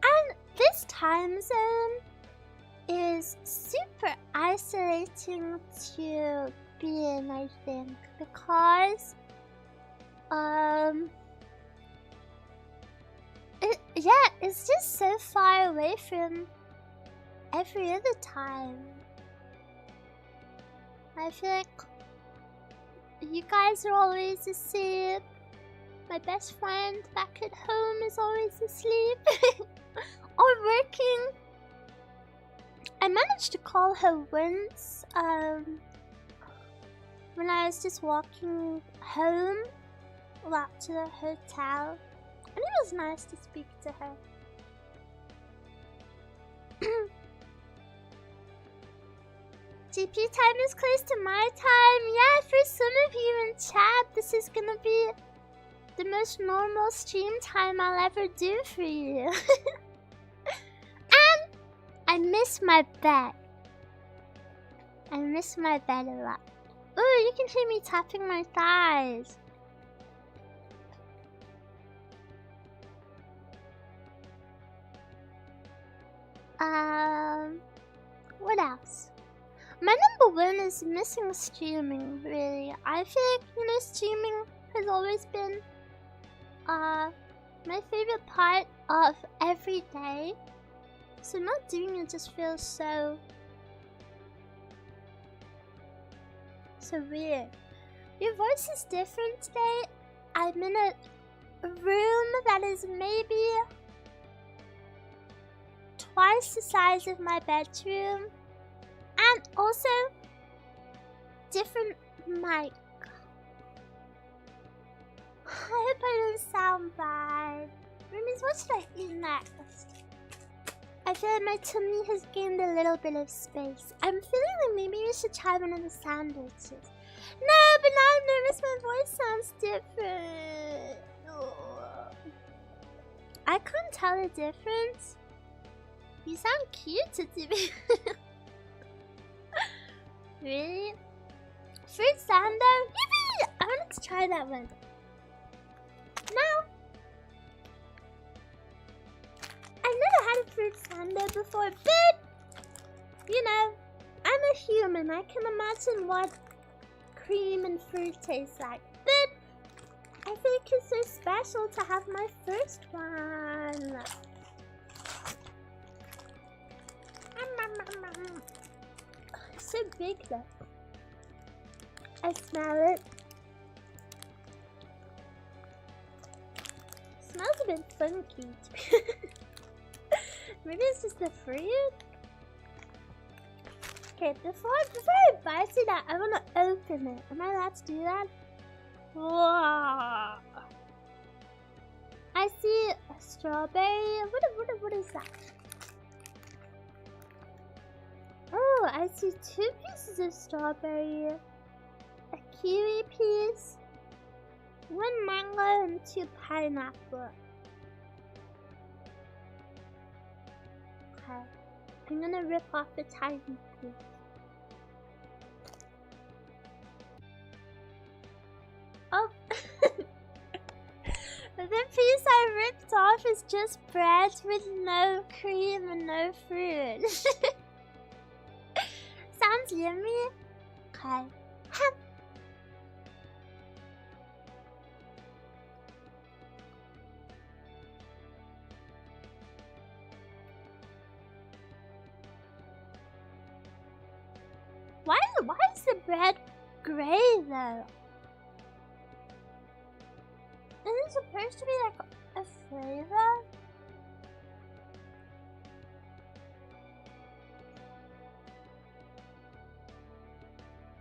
And this time zone is super isolating to be in, I think, because it's just so far away from every other time. I feel like you guys are always asleep. My best friend back at home is always asleep or working. I managed to call her once when I was just walking home, well, to the hotel, and it was nice to speak to her. GP time is close to my time. Yeah, for some of you in chat, this is gonna be the most normal stream time I'll ever do for you. And I miss my bed. I miss my bed a lot. Ooh, you can hear me tapping my thighs. What else? My number one is missing streaming, really. I feel like, you know, streaming has always been my favorite part of every day. So not doing it just feels so weird. Your voice is different today. I'm in a room that is maybe twice the size of my bedroom, and also different mic. I hope I don't sound bad. Roomies, what should I eat next? I feel like my tummy has gained a little bit of space. I'm feeling like maybe we should try one of the sandwiches. No, but now I'm nervous my voice sounds different. Oh. I can't tell the difference You sound cute, Titsy. Really? Fruit Fandom? Yippee! I wanted to try that one. No! I've never had a fruit Fandom before, but you know, I'm a human. I can imagine what cream and fruit tastes like. But I think it's so special to have my first one. It's so big though. I smell it. Smells a bit funky. Maybe it's just the fruit. Okay, before I bite it out, I want to open it. Am I allowed to do that? Whoa. I see a strawberry. What is that? Oh, I see 2 pieces of strawberry. A kiwi piece. 1 mango and 2 pineapple. Okay. I'm gonna rip off a tiny piece. Oh! The piece I ripped off is just bread with no cream and no fruit. Sounds yummy. Okay. Why is the bread gray though? Isn't it supposed to be like a flavor?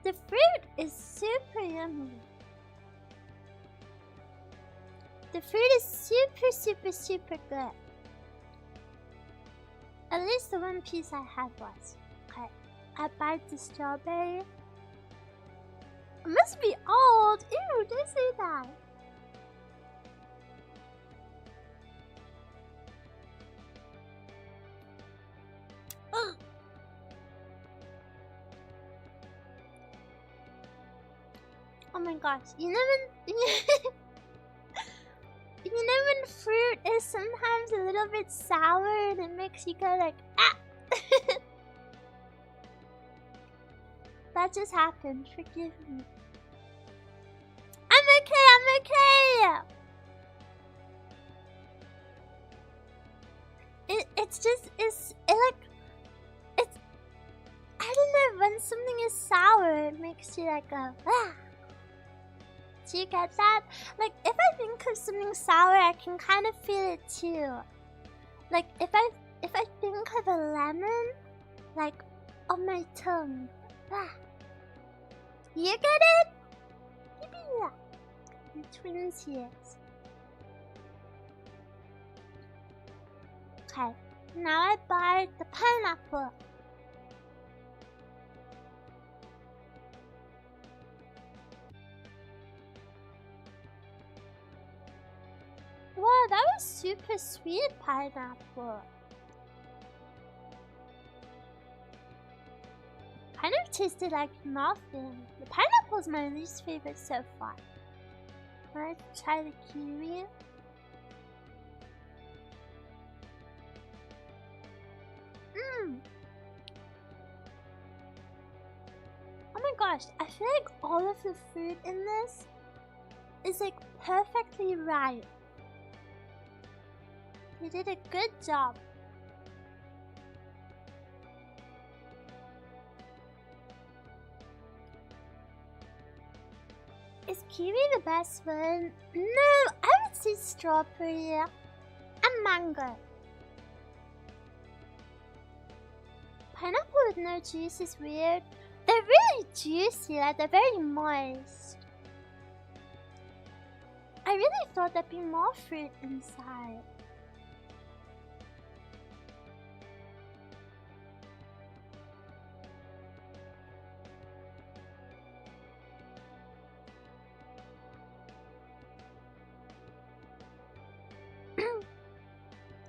The fruit is super yummy. The fruit is super good. At least the 1 piece I had was. Okay. I bite the strawberry. It must be old. Ew, don't say that. Ugh. Oh my gosh. You know when fruit is sometimes a little bit sour and it makes you go like, ah! That just happened. Forgive me. I'm okay. I don't know, when something is sour, it makes you like go, ah. Do you get that? Like, if I think of something sour, I can kind of feel it too. Like, if I think of a lemon, like, on my tongue. Ah. You get it? Yeah. We're twins here. Okay, now I buy the pineapple. Wow, that was super sweet pineapple. Kind of tasted like nothing. The pineapple is my least favorite so far. Let's try the kiwi. Oh my gosh, I feel like all of the fruit in this is like perfectly right. They did a good job. Is kiwi the best one? No, I would say strawberry and mango. Pineapple with no juice is weird. They're really juicy, like they're very moist. I really thought there'd be more fruit inside.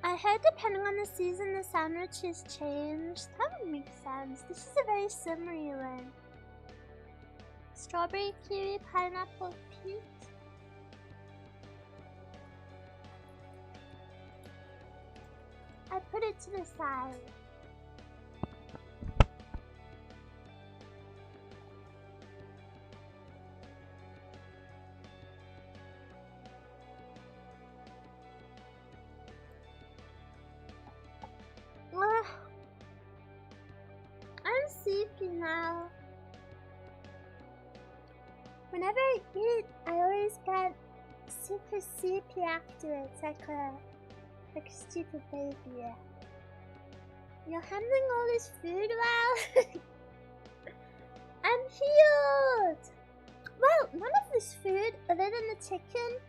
I heard depending on the season the sandwiches change. That would make sense. This is a very summery one. Strawberry, kiwi, pineapple, peach. I put it to the side. I'm sleepy now. Whenever I eat, I always get super sleepy afterwards, like a stupid baby. You're handling all this food well? I'm healed! Well, none of this food, other than the chicken,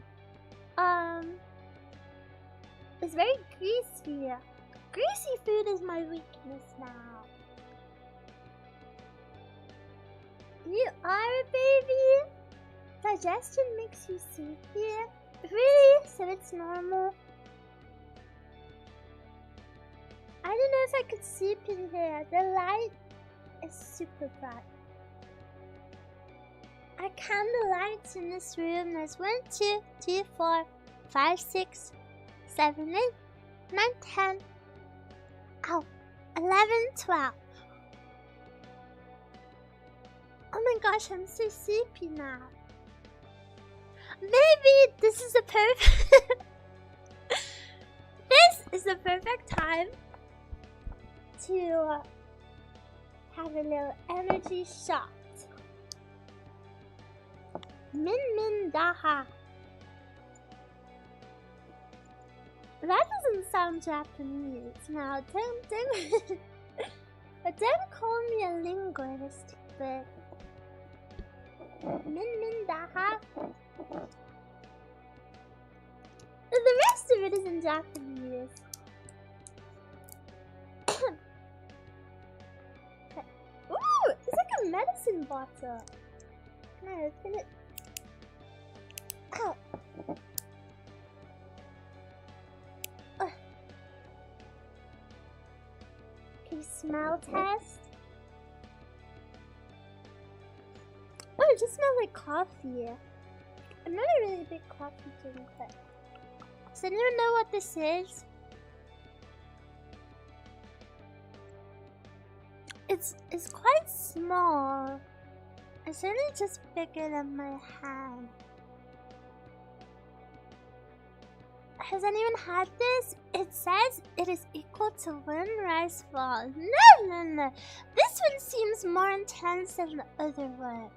is very greasy. Greasy food is my weakness now. You are a baby? Digestion makes you sleepy? Really? So it's normal? I don't know if I could sleep in here. The light is super bright. Our candle lights in this room. There's 1, 2, 3, 4, 5, 6, 7, 8, 9, 10. Ow. 11, 12. Oh my gosh, I'm so sleepy now. Maybe this is a perfect... This is the perfect time to have a little energy shot. Min min daha. That doesn't sound Japanese. Now, don't call me a linguist, but min min daha. The rest of it is in Japanese. Ooh, it's like a medicine bottle. Can I open it? Ow. Okay, smell test. Oh, it just smells like coffee. I'm not a really big coffee drinker. Does anyone know what this is? It's quite small. It's only just bigger than my hand. Has anyone had this? It says it is equal to 1 rice ball. No. This one seems more intense than the other one.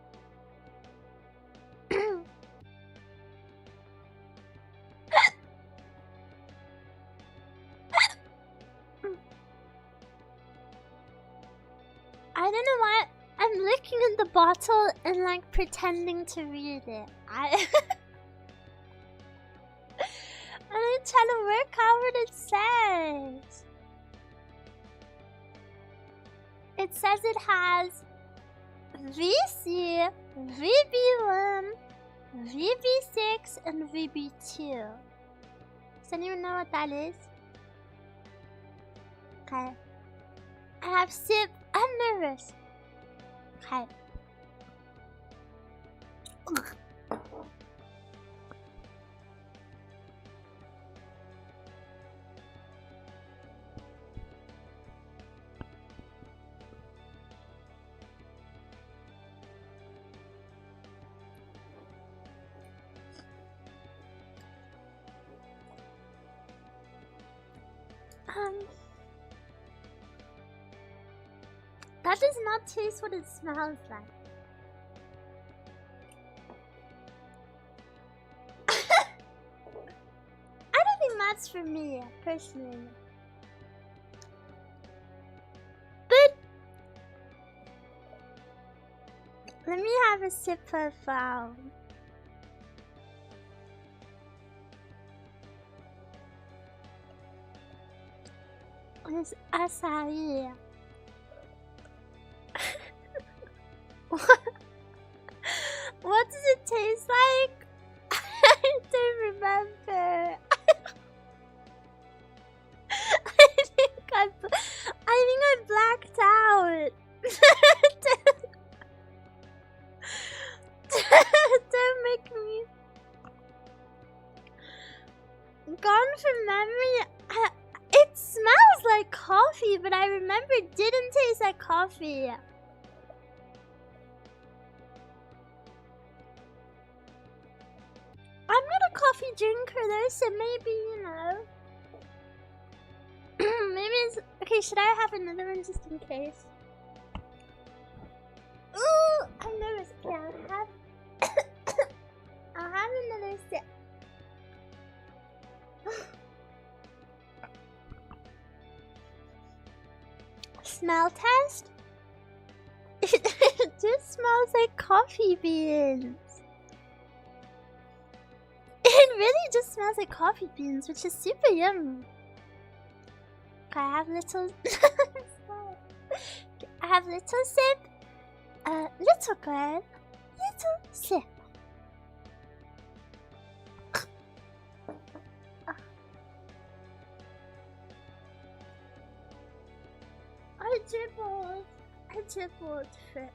I don't know why I'm looking in the bottle and like pretending to read it. I'm trying to work out what it says. It says it has VC, VB1, VB6, and VB2. Does anyone know what that is? Okay. I have sip. I'm nervous. Okay. That does not taste what it smells like. I don't think that's for me, personally. But let me have a sip of this acai. What does it taste like? I don't remember. memory, it smells like coffee, but I remember it didn't taste like coffee. I'm not a coffee drinker though, so maybe, you know. Maybe it's... Okay, should I have another one just in case? Ooh, I'm nervous. Okay, I'll have another sip. Smell test? It just smells like coffee beans. It really just smells like coffee beans, which is super yummy. Okay, I have little... I have little sip. Little girl. Little sip. I dribbled for it.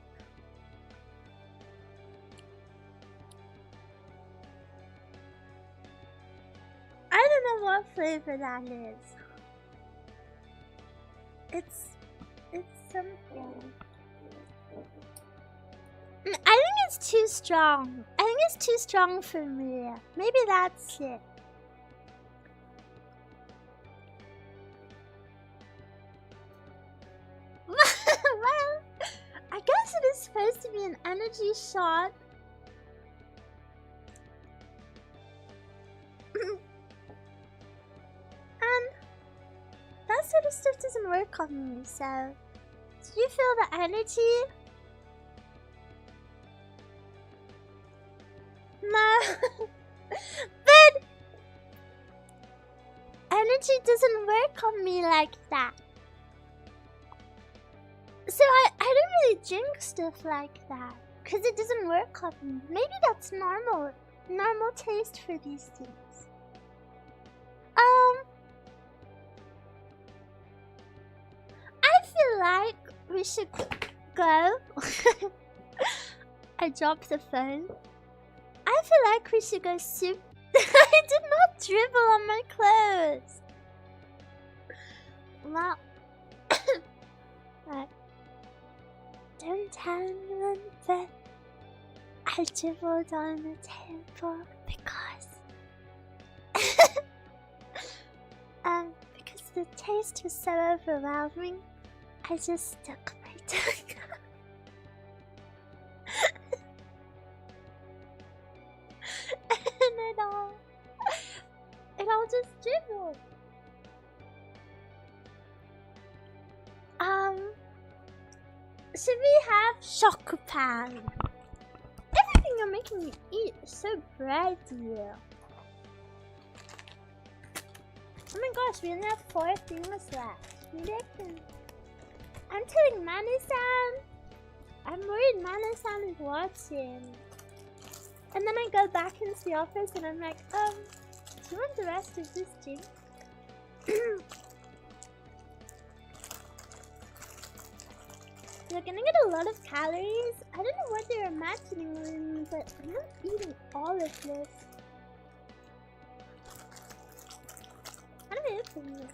I don't know what flavor that is. It's something. I think it's too strong. I think it's too strong for me. Maybe that's it. Well, I guess it is supposed to be an energy shot. And that sort of stuff doesn't work on me, so... Do you feel the energy? No. But... energy doesn't work on me like that. So I don't really drink stuff like that. Because it doesn't work on me. Maybe that's normal. Normal taste for these things. I feel like we should go. I dropped the phone. I feel like we should go soup. I did not dribble on my clothes. Well, right. Don't tell anyone, but I dribbled on the table because because the taste was so overwhelming, I just stuck my tongue out. And it all just dribbled. Should we have chocopan? Everything you're making me eat is so bready. Oh my gosh, we only have 4 things left. Maybe I can... I'm telling Manu-san. I'm worried Manu-san is watching. And then I go back into the office and I'm like, do you want the rest of this drink? You're gonna get a lot of calories. I don't know what they're imagining with me, but I'm not eating all of this. How do I open this?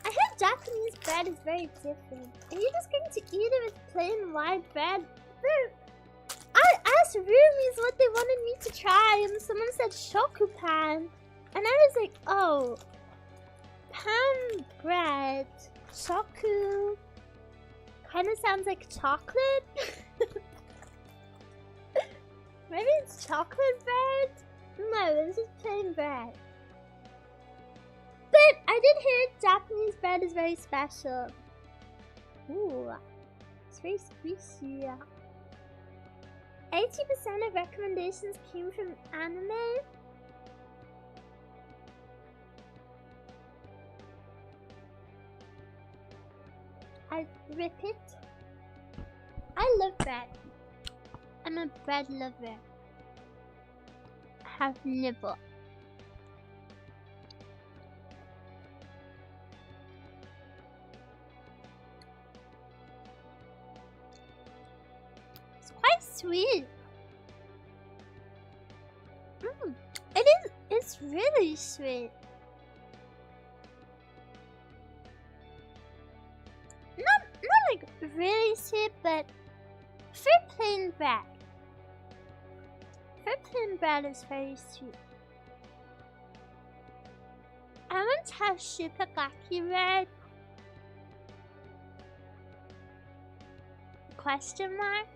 I heard Japanese bread is very different. Are you just going to eat it with plain white bread? I asked roomies what they wanted me to try, and someone said shokupan. And I was like, oh, pan bread, shoku. Kind of sounds like chocolate. Maybe it's chocolate bread? No, this is plain bread. But I did hear Japanese bread is very special. Ooh, it's very squishy. 80% of recommendations came from anime. I repeat, I love bread. I'm a bread lover. I have nibble. It's quite sweet. It's really sweet. Not like really sweet, but for plain bread. For plain bread is very sweet. I want to have shupagaki bread. Question mark?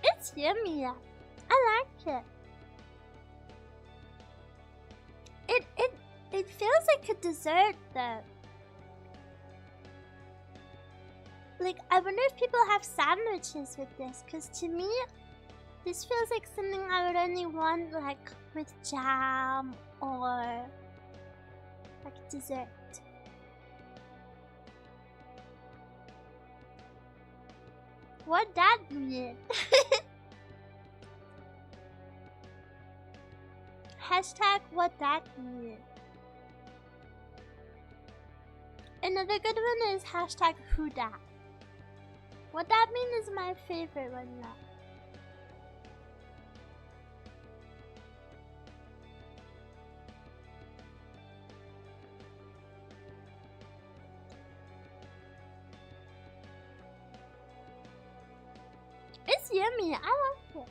It's yummy. I like it. It feels like a dessert though. Like, I wonder if people have sandwiches with this, because to me, this feels like something I would only want like with jam or like dessert. What that mean? Hashtag what that mean. Another good one is hashtag who dat. What that mean is my favorite one now. It's yummy, I like it.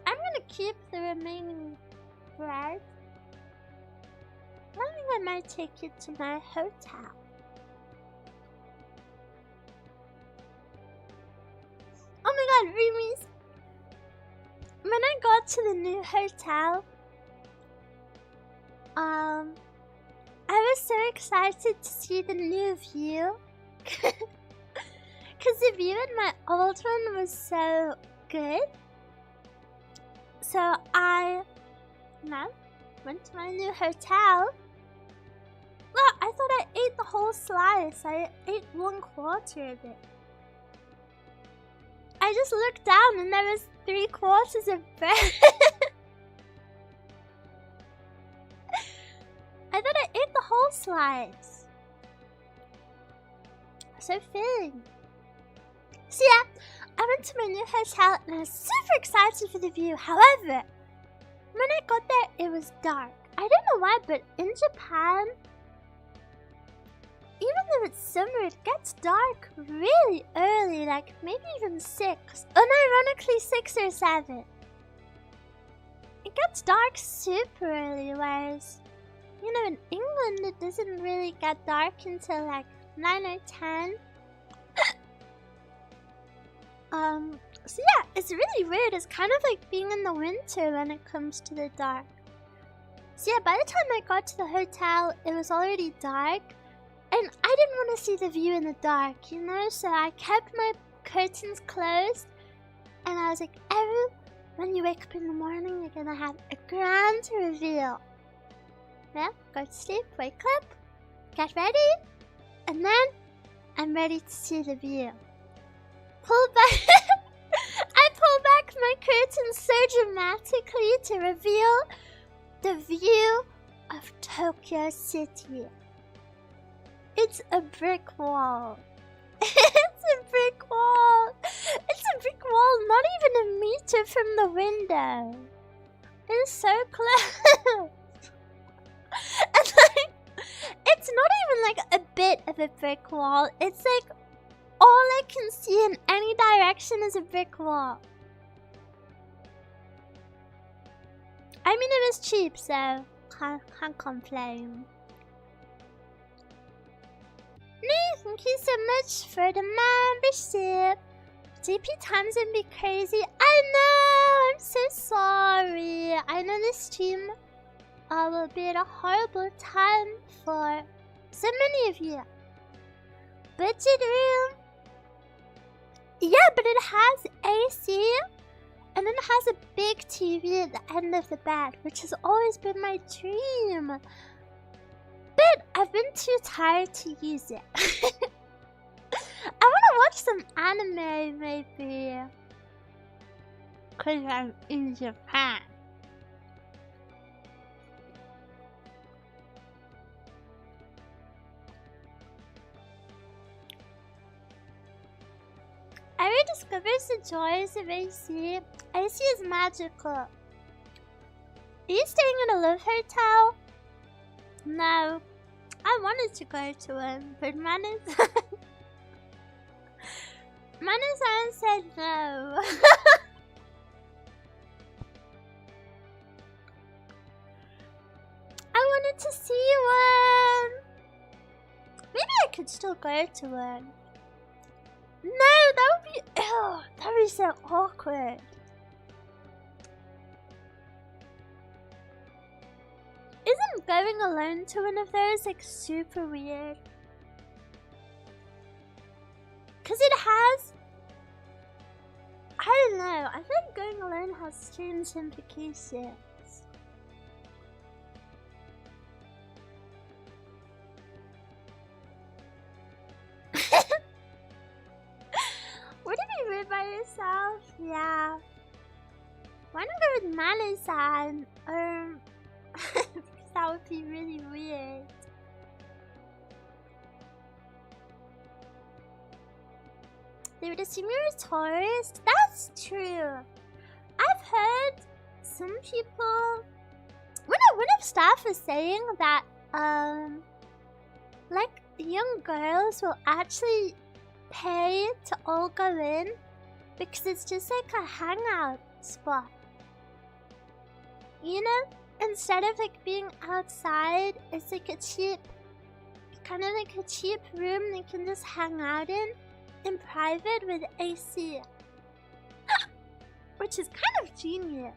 I'm gonna keep the remaining bread. I think I might take it to my hotel. Oh my god, Ruumies! When I got to the new hotel, I was so excited to see the new view. Because the view in my old one was so good. So I went to my new hotel. Well, I thought I ate the whole slice. I ate 1/4 of it. I just looked down and there was 3/4 of bread. I thought I ate the whole slice. So filling. So yeah, I went to my new hotel and I was super excited for the view. However, when I got there, it was dark. I don't know why, but in Japan, even though it's summer, it gets dark really early, like maybe even 6. Unironically 6 or 7. It gets dark super early, whereas, you know, in England it doesn't really get dark until like 9 or 10. So yeah, it's really weird. It's kind of like being in the winter when it comes to the dark. So yeah, by the time I got to the hotel, it was already dark. And I didn't want to see the view in the dark, you know? So I kept my curtains closed. And I was like, Eruu, when you wake up in the morning, you're gonna have a grand reveal. Well, go to sleep, wake up, get ready. And then, I'm ready to see the view. Pull back. I pull back my curtains so dramatically to reveal the view of Tokyo City. It's a brick wall. It's a brick wall. It's a brick wall, not even a meter from the window. It's so close. And like, it's not even like a bit of a brick wall. It's like all I can see in any direction is a brick wall. I mean, it was cheap, so can't complain. Nee, thank you so much for the membership. JP times would be crazy. I know, I'm so sorry. I know this stream will be at a horrible time for so many of you. Budget room. Yeah, but it has AC, and then it has a big TV at the end of the bed, which has always been my dream. But I've been too tired to use it. I want to watch some anime, maybe. Because I'm in Japan. discovers the joys of AC. AC is magical. Are you staying in a love hotel? No. I wanted to go to one, but Manasan said no. I wanted to see one. Maybe I could still go to one. No, that would be that would be so awkward. Isn't going alone to one of those like super weird? Cause it has, I don't know, I think going alone has strange implications. Would it be weird by yourself? Yeah. Why not go with Manasan? Because that would be really weird. They would assume you're a tourist? That's true. I've heard some people, one of staff was saying that like young girls will actually pay to all go in because it's just like a hangout spot. You know, instead of like being outside, it's like a cheap, kind of like a cheap room they can just hang out in private with AC. Which is kind of genius.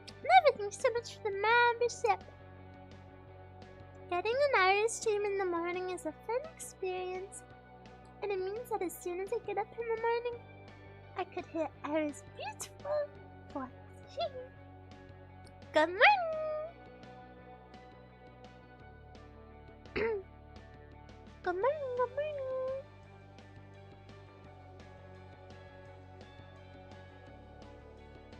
Never thanks so much for the membership. Getting an Irish stream in the morning is a fun experience. And it means that as soon as I get up in the morning, I could hear Eroo's beautiful voice. Good morning! Good morning, good morning.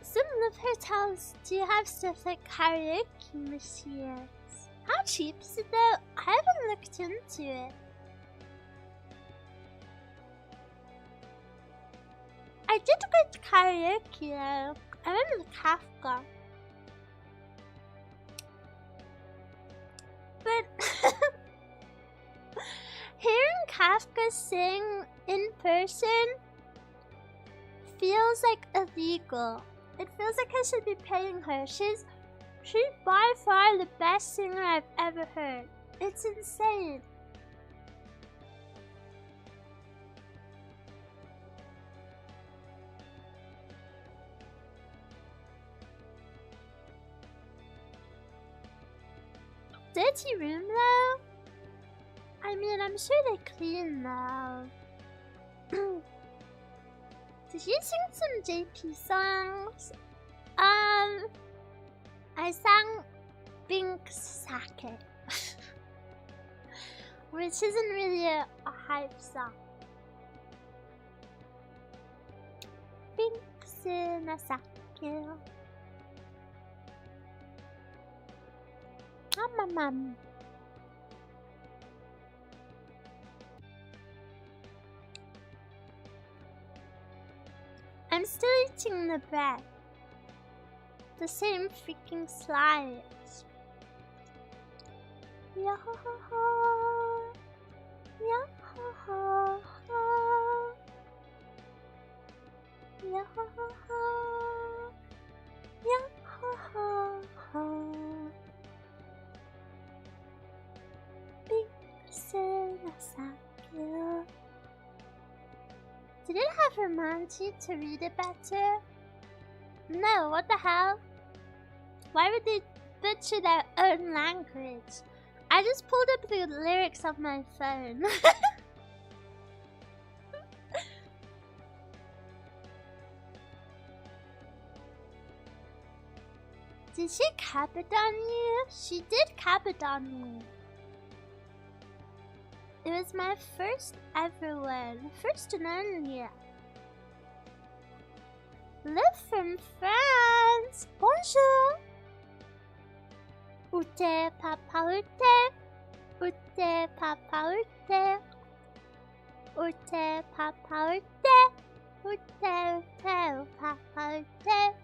Some love hotels do have stuff like karaoke machines. How cheap is it though? I haven't looked into it. I did go to karaoke though. I went with Kafka. But hearing Kafka sing in person feels like illegal. It feels like I should be paying her. She's by far the best singer I've ever heard. It's insane. Dirty room though? I mean, I'm sure they clean now. Did you sing some JP songs? I sang Bink's Sake. Which isn't really a hype song. Bink's Sake. Mom. I'm still eating the bread. The same freaking slice. Yo-ho-ho. Yo-ho-ho. Yo-ho-ho. Yo-ho-ho. Did it have Romanti to read it better? No, what the hell? Why would they butcher their own language? I just pulled up the lyrics of my phone. Did she cap it on you? She did cap it on me. It was my first ever one. First and only. Live from France. Bonjour. Ute papa ute. Ute papa ute. Otter, Papa, Otter. Otter, Otter, Papa, Otter.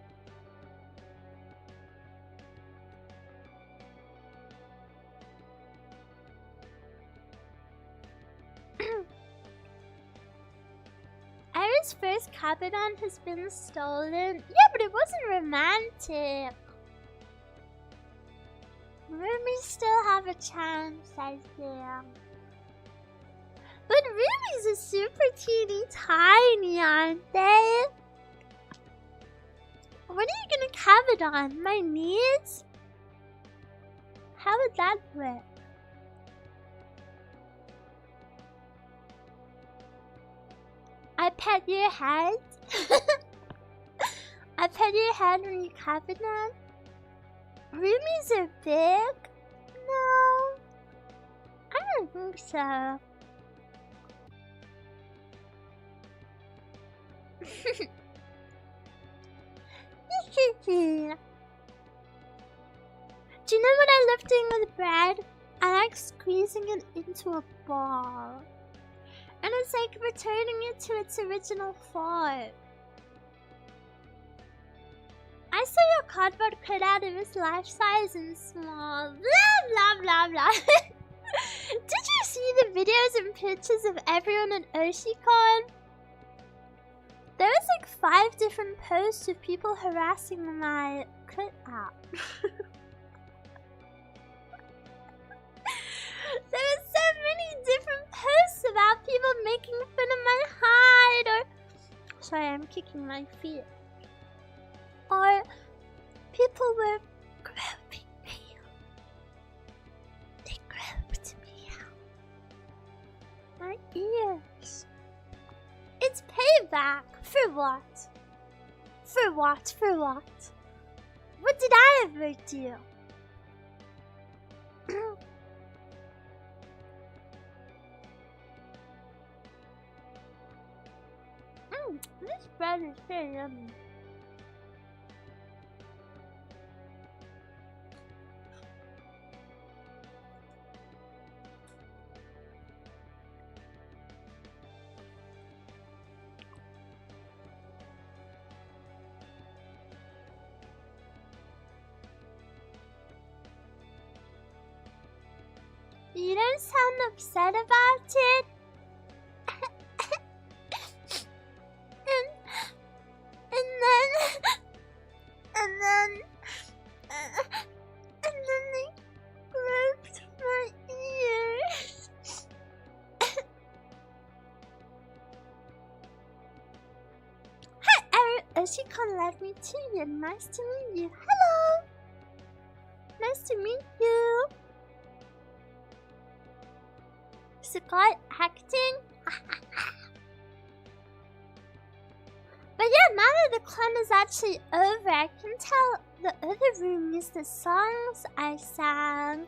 Eruu's first cabinet has been stolen. Yeah, but it wasn't romantic. Ruumies still have a chance, I think. But ruumies are super teeny tiny, aren't they? What are you gonna cabin on? My knees? How would that work? I pet your head? I pet your head when you cabin on? Ruumies are big? No. I don't think so. Do you know what I love doing with bread? I like squeezing it into a ball. And it's like returning it to its original form. I saw your cardboard cutout. It was life size and small. Blah blah blah blah. Did you see the videos and pictures of everyone at OshiCon? There was like 5 different posts of people harassing my cutout. There were so many different posts about people making fun of my hide, or... Sorry, I'm kicking my feet. Or people were groping me. They groped me out. My ears. It's payback. For what? For what? For what? What did I ever do? This bread is very yummy. You don't sound upset about it. And then they groped my ears. Hi, Eruu. OshiCon led me to you. Nice to meet you. Hello. Nice to meet you. Scott acting. But yeah, now that the con is actually over, I can tell the other roomies the songs I sang.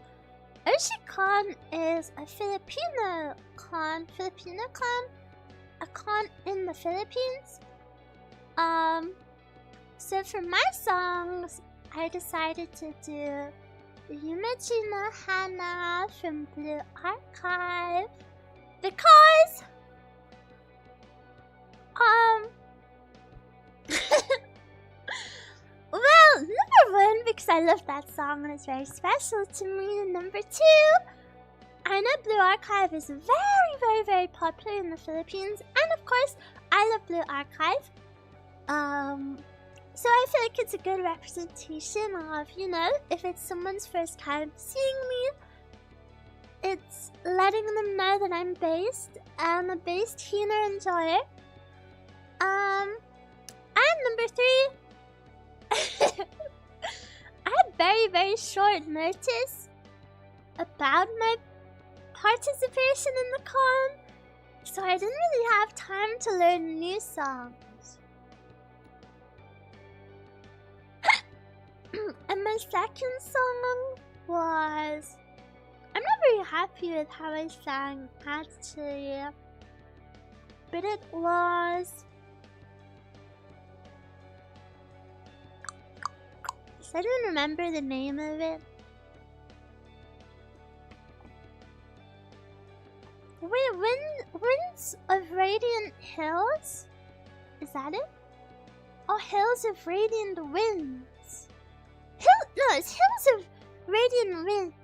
OshiCon is a Filipino con, a con in the Philippines. So for my songs, I decided to do Yumeji no Hana from Blue Archive because well, number 1, because I love that song and it's very special to me, and number 2, I know Blue Archive is very popular in the Philippines, and of course, I love Blue Archive. So I feel like it's a good representation of, you know, if it's someone's first time seeing me, it's letting them know that I'm I'm a based healer enjoyer. And number 3, I had very short notice about my participation in the con, so I didn't really have time to learn new songs. And my second song was... I'm not very happy with how I sang, actually. But it was... I don't remember the name of it. Wait, Winds of Radiant Hills? Is that it? Oh, Hills of Radiant Winds. No, it's Hills of Radiant Winds.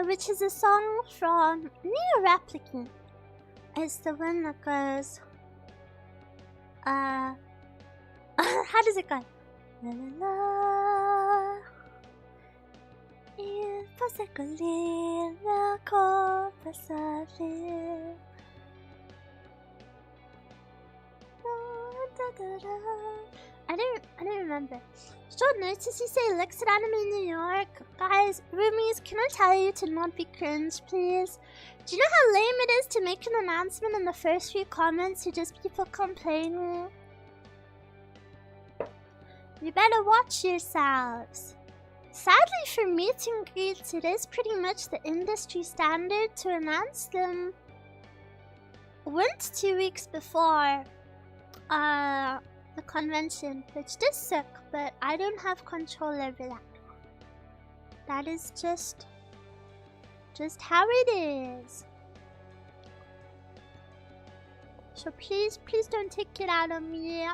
Which is a song from Neo Replicant. It's the one that goes, how does it go? La la la. Il passa così la colpa sale. I don't remember. Short notice, you say Lexit Anime New York. Guys, roomies, can I tell you to not be cringe, please? Do you know how lame it is to make an announcement in the first few comments to just people complaining? You better watch yourselves. Sadly for meet and greets, it is pretty much the industry standard to announce them 1 to 2 weeks before the convention, which does suck, but I don't have control over that. That is just how it is. So please don't take it out on me.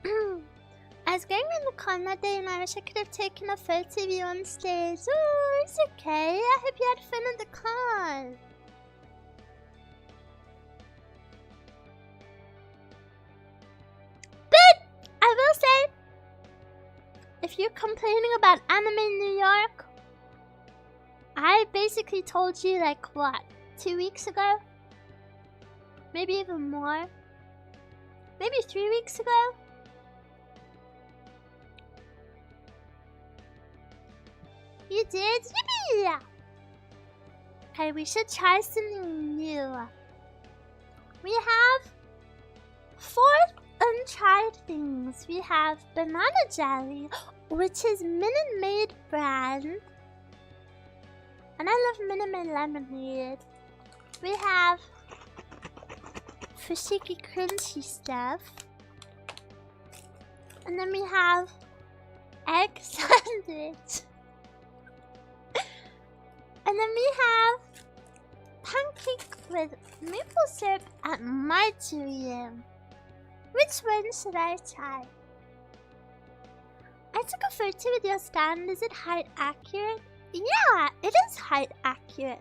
I was going on the con that day and I wish I could have taken a photo of you on stage. Oh, it's okay. I hope you had fun at the con. I will say, if you're complaining about Anime New York, I basically told you like what, 2 weeks ago? Maybe even more? Maybe 3 weeks ago? You did? Yippee! Okay, we should try something new. We have 4 untried things. We have banana jelly, which is Minute Maid brand, and I love Minute Maid lemonade. We have fushigi crunchy stuff, and then we have egg sandwich, and then we have pancake with maple syrup and marjoram. Which one should I try? I took a photo with your stand. Is it height accurate? Yeah, it is height accurate.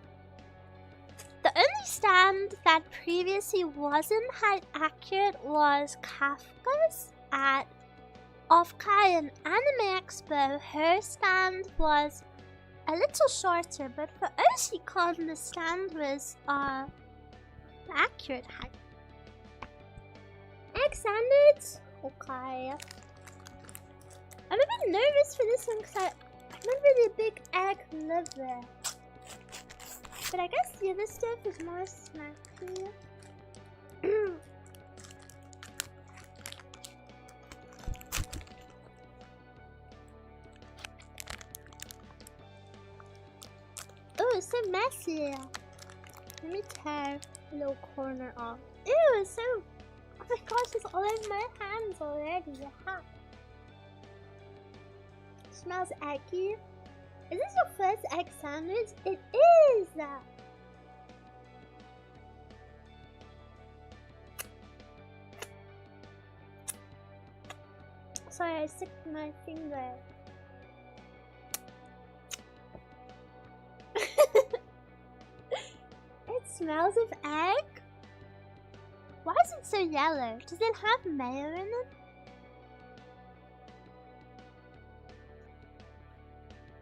The only stand that previously wasn't height accurate was Kafka's at Offkai and Anime Expo. Her stand was a little shorter, but for Oshi the stand was accurate height. Egg sandwich? Okay. I'm a bit nervous for this one because I'm not really a big egg lover. But I guess the other stuff is more snacky. Oh, it's so messy. Let me tear a little corner off. Ew, it's so... Oh my gosh, it's all over my hands already. Aha. Smells eggy. Is this your first egg sandwich? It is! Sorry, I stuck my finger. It smells of egg? Why is it so yellow? Does it have mayo in it?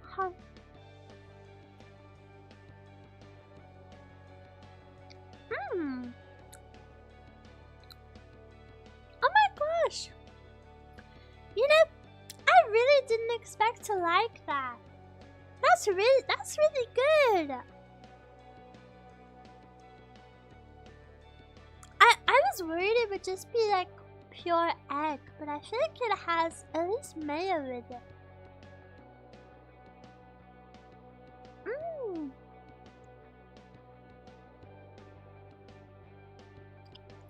How? Oh my gosh! You know, I really didn't expect to like that. That's really good. I was worried it would just be like pure egg, but I feel like it has at least mayo with it.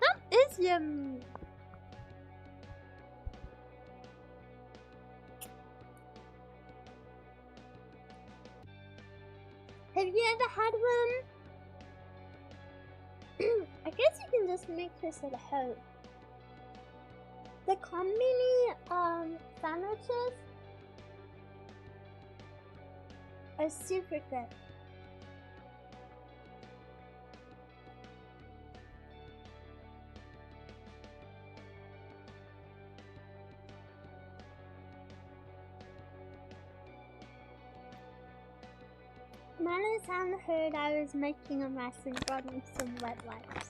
That is yummy. Have you ever had one? I guess you can just make this at home. The konbini sandwiches are super good. Nana-san heard I was making a mess and brought me some wet wipes.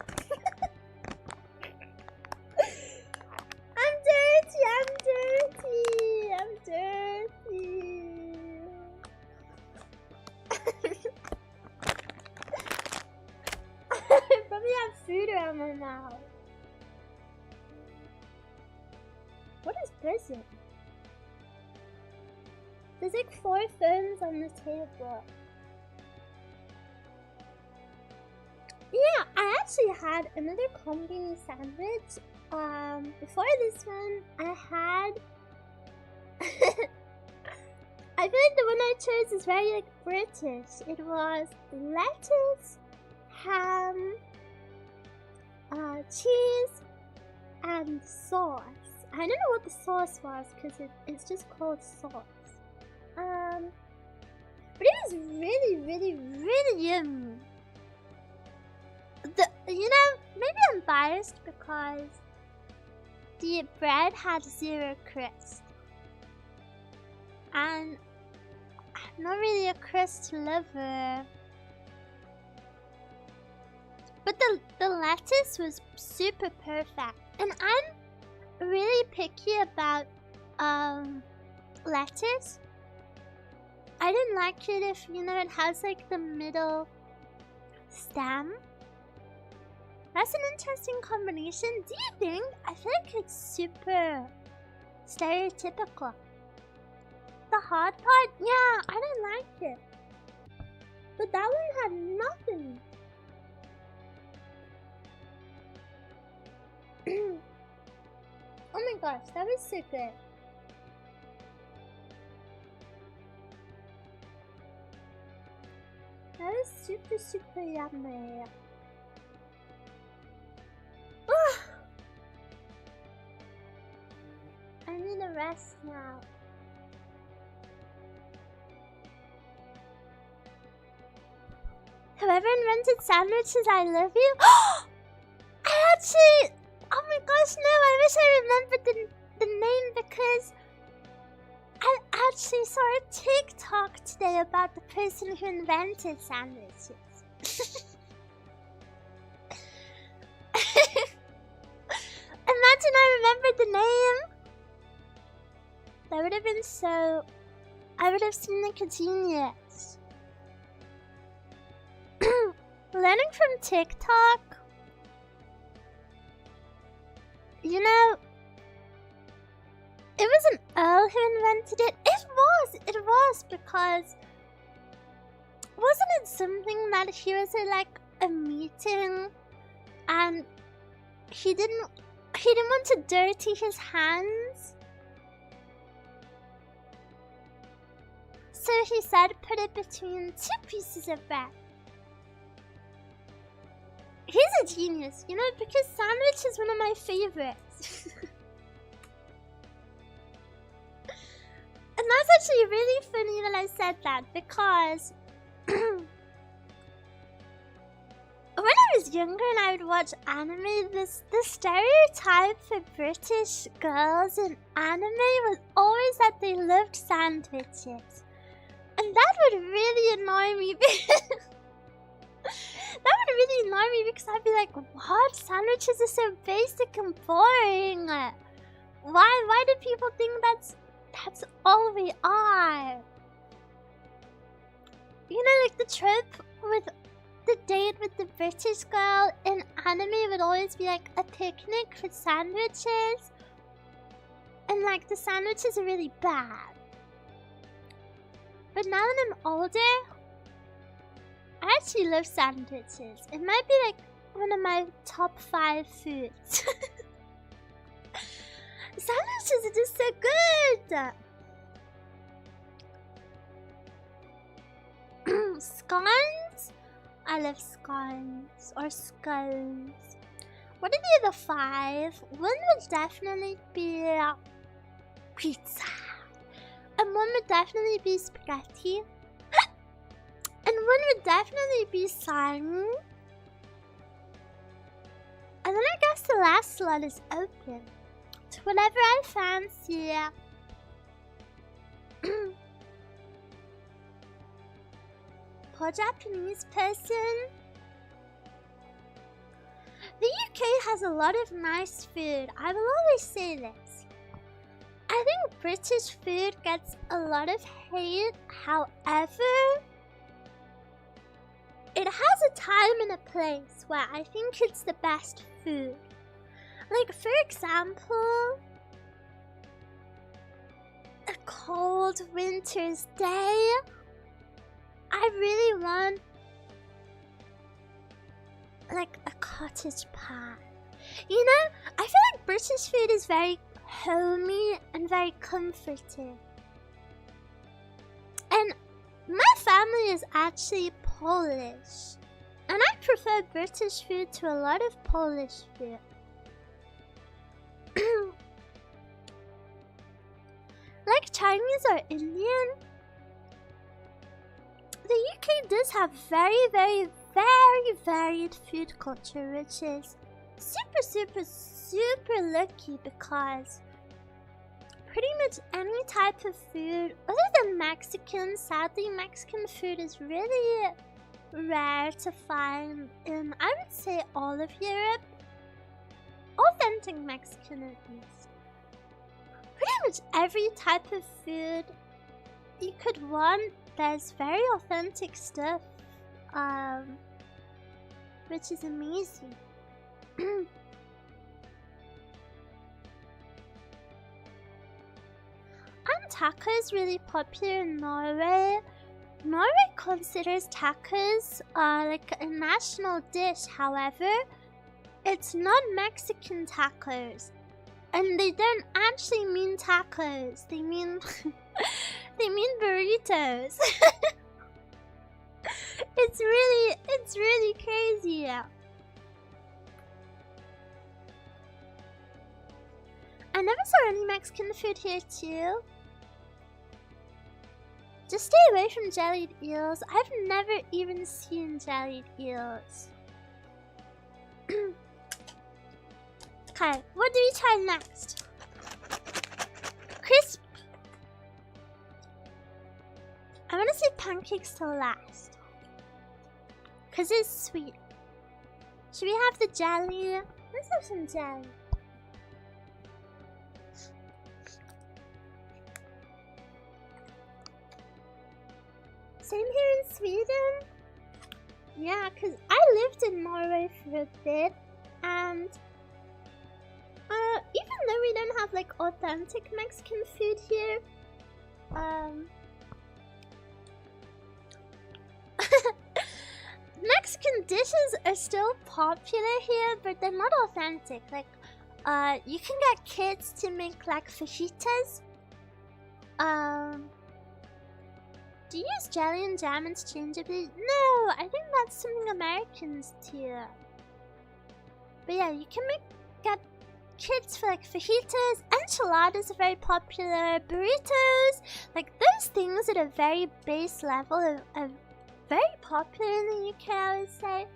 I'm dirty! I probably have food around my mouth. What is buzzing? There's like 4 phones on the table. Yeah, I actually had another konbini sandwich. Before this one, I had... I feel like the one I chose is very like British. It was lettuce, ham, cheese, and sauce. I don't know what the sauce was because it's just called sauce. But it was really yummy. You know, maybe I'm biased because the bread had 0 crust. And I'm not really a crust lover. But the lettuce was super perfect. And I'm really picky about lettuce. I didn't like it if, you know, it has like the middle stem. That's an interesting combination. Do you think? I feel like it's super stereotypical. The hard part? Yeah, I didn't like it. But that one had nothing. Oh my gosh, that was so good. That was super yummy. I need a rest now. Whoever invented sandwiches, I love you. I actually... Oh my gosh, no, I wish I remembered the name because I actually saw a TikTok today about the person who invented sandwiches. Imagine I remembered the name. That would have been so... I would have seemed like a genius. Learning from TikTok. You know, it wasn't Earl who invented it. It was because wasn't it something that he was at like a meeting and he didn't want to dirty his hands, so he said put it between 2 pieces of bread. He's a genius, you know, because sandwich is one of my favorites. And that's actually really funny that I said that because when I was younger and I would watch anime, the stereotype for British girls in anime was always that they loved sandwiches. And that would really annoy me. That would really annoy me because I'd be like, what? Sandwiches are so basic and boring. Why do people think that's all we are? You know, like the trope with the date with the British girl in anime would always be like a picnic with sandwiches. And like the sandwiches are really bad. But now that I'm older, I actually love sandwiches. It might be like one of my top 5 foods. Sandwiches are just so good! Scones? I love scones or scones. What are the other 5? One would definitely be pizza. And one would definitely be spaghetti. And one would definitely be sarnie. And then I guess the last slot is open. To whatever I fancy. Poor Japanese person. The UK has a lot of nice food. I will always say this. I think British food gets a lot of hate. However, it has a time and a place where I think it's the best food. Like, for example, a cold winter's day, I really want like a cottage pie. You know, I feel like British food is very homey and very comforting. And my family is actually Polish, and I prefer British food to a lot of Polish food. Like Chinese or Indian, the UK does have very varied food culture, which is super lucky, because pretty much any type of food other than Mexican, sadly Mexican food is really rare to find in, I would say, all of Europe. Authentic Mexican at least. Pretty much every type of food you could want, there's very authentic stuff, which is amazing. And taco is really popular in Norway. Norway considers tacos like a national dish. However, it's not Mexican tacos, and they don't actually mean tacos. They mean they mean burritos. It's really crazy. I never saw any Mexican food here too. Just stay away from jellied eels. I've never even seen jellied eels. Okay, what do we try next? Crisp. I want to say pancakes till last, cause it's sweet. Should we have the jelly? Let's have some jelly. Same here in Sweden. Yeah, cause I lived in Norway for a bit, and even though we don't have like authentic Mexican food here, Mexican dishes are still popular here, but they're not authentic. Like, you can get kids to make like fajitas. Do you use jelly and jam interchangeably? No, I think that's something Americans do. But yeah, you can get kids for like fajitas. Enchiladas are very popular. Burritos, like those things at a very base level are very popular in the UK, I would say.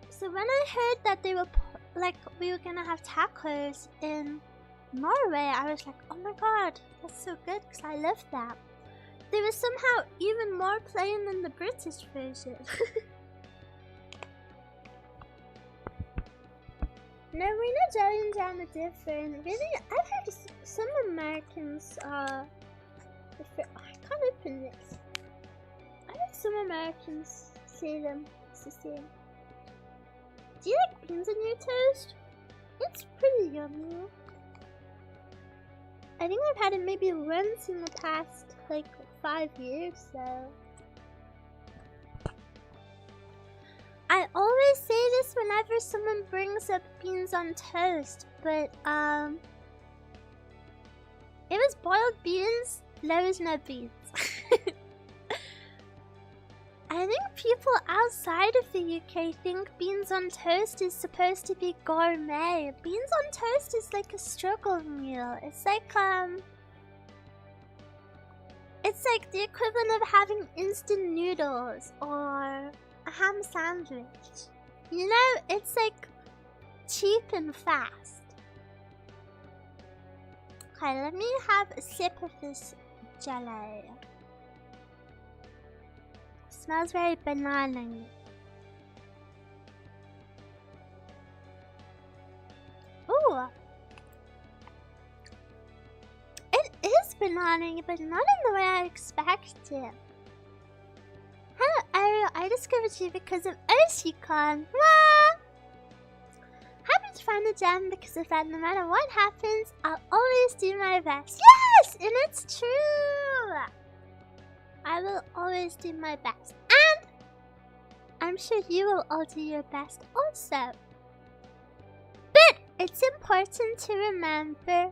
So when I heard that they were we were gonna have tacos in Norway, I was like, oh my god, that's so good, because I love that. They were somehow even more plain than the British version. No, we know jelly and jam are different. Really, I've heard some Americans I can't open this. I heard some Americans say them. It's the same. Do you like beans on your toast? It's pretty yummy. I think I've had it maybe once in the past, like, 5 years, so. I always say this whenever someone brings up beans on toast, but, it was boiled beans, there was no beans. I think people outside of the UK think beans on toast is supposed to be gourmet. Beans on toast is like a struggle meal. It's like the equivalent of having instant noodles or a ham sandwich. You know, it's like cheap and fast. Okay, let me have a sip of this jelly. Smells very banana-y. Ooh! It is banana-y, but not in the way I expected. Hello, Eruu. I discovered you because of Oshi-con. Wah! Happy to find a gem because of that. No matter what happens, I'll always do my best. Yes! And it's true! I will always do my best. And I'm sure you will all do your best also. But it's important to remember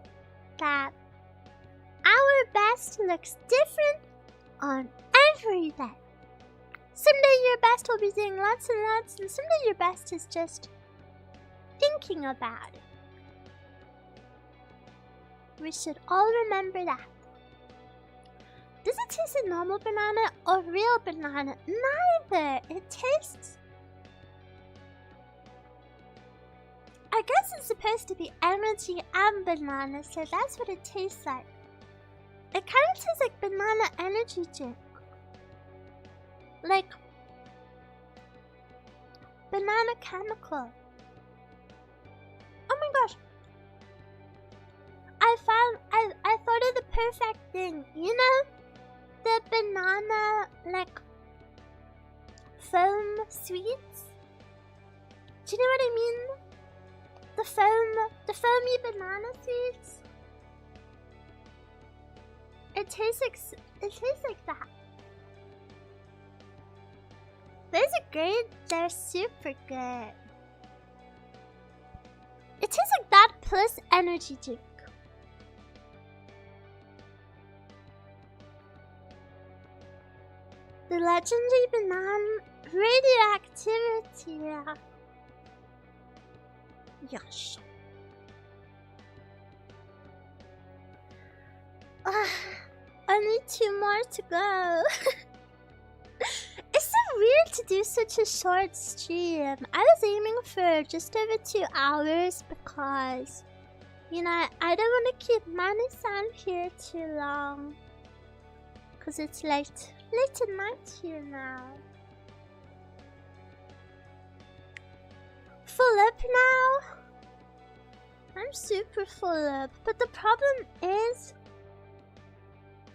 that our best looks different on every day. Someday your best will be doing lots and lots, and someday your best is just thinking about it. We should all remember that. Does it taste like normal banana or real banana? Neither. It tastes... I guess it's supposed to be energy and banana, so that's what it tastes like. It kind of tastes like banana energy drink. Like banana chemical. Oh my gosh. I thought of the perfect thing. You know? The banana, like, foam sweets? Do you know what I mean? The foamy banana sweets? It tastes like that. Those are great. They're super good. It tastes like that plus energy drink. The legendary banana radioactivity. Yes. Only 2 more to go. It's so weird to do such a short stream. I was aiming for just over 2 hours because, you know, I don't want to keep Mani-san here too long. Because it's late at night here now. Full up now? I'm super full up, but the problem is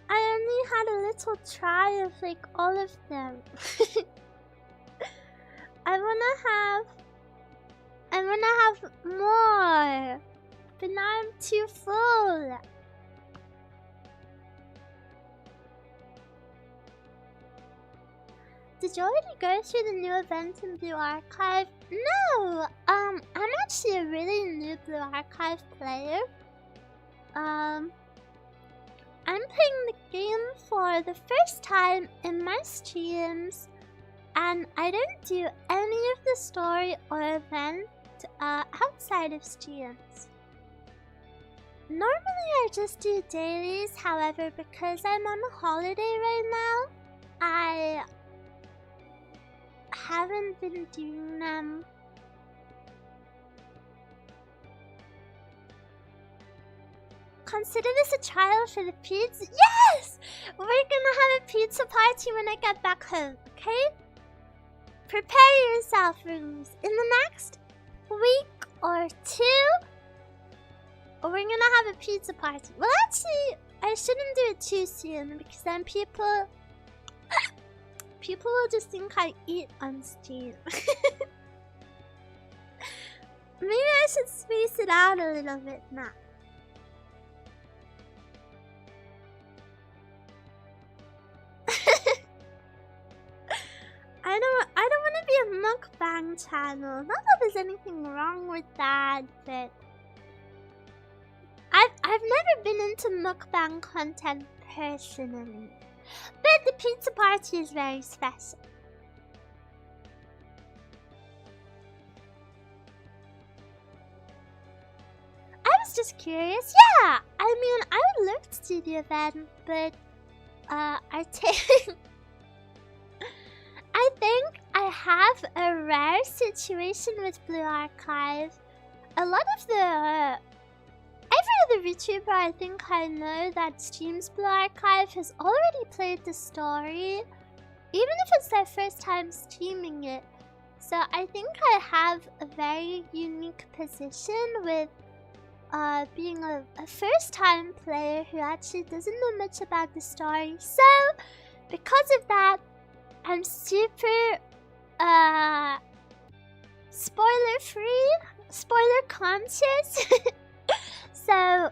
I only had a little try of like all of them. I wanna have more, but now I'm too full. Did you already go through the new event in Blue Archive? No! I'm actually a really new Blue Archive player. I'm playing the game for the first time in my streams, and I don't do any of the story or event outside of streams. Normally I just do dailies, however, because I'm on a holiday right now, I haven't been doing them. Consider this a trial for the pizza. Yes! We're gonna have a pizza party when I get back home, okay? Prepare yourself, rooms. In the next week or 2, we're gonna have a pizza party. Well, actually, I shouldn't do it too soon because then people will just think I eat on stream. Maybe I should space it out a little bit now. I don't want to be a mukbang channel. Not that there's anything wrong with that, but I've never been into mukbang content personally. But the pizza party is very special. was just curious. Yeah, I mean, I would love to do the event, but I think I have a rare situation with Blue Archive. A lot of the every other VTuber I think I know that streams Blue Archive has already played the story, even if it's their first time streaming it. So I think I have a very unique position with being a first-time player who actually doesn't know much about the story. So because of that, I'm super spoiler-free, spoiler-conscious. So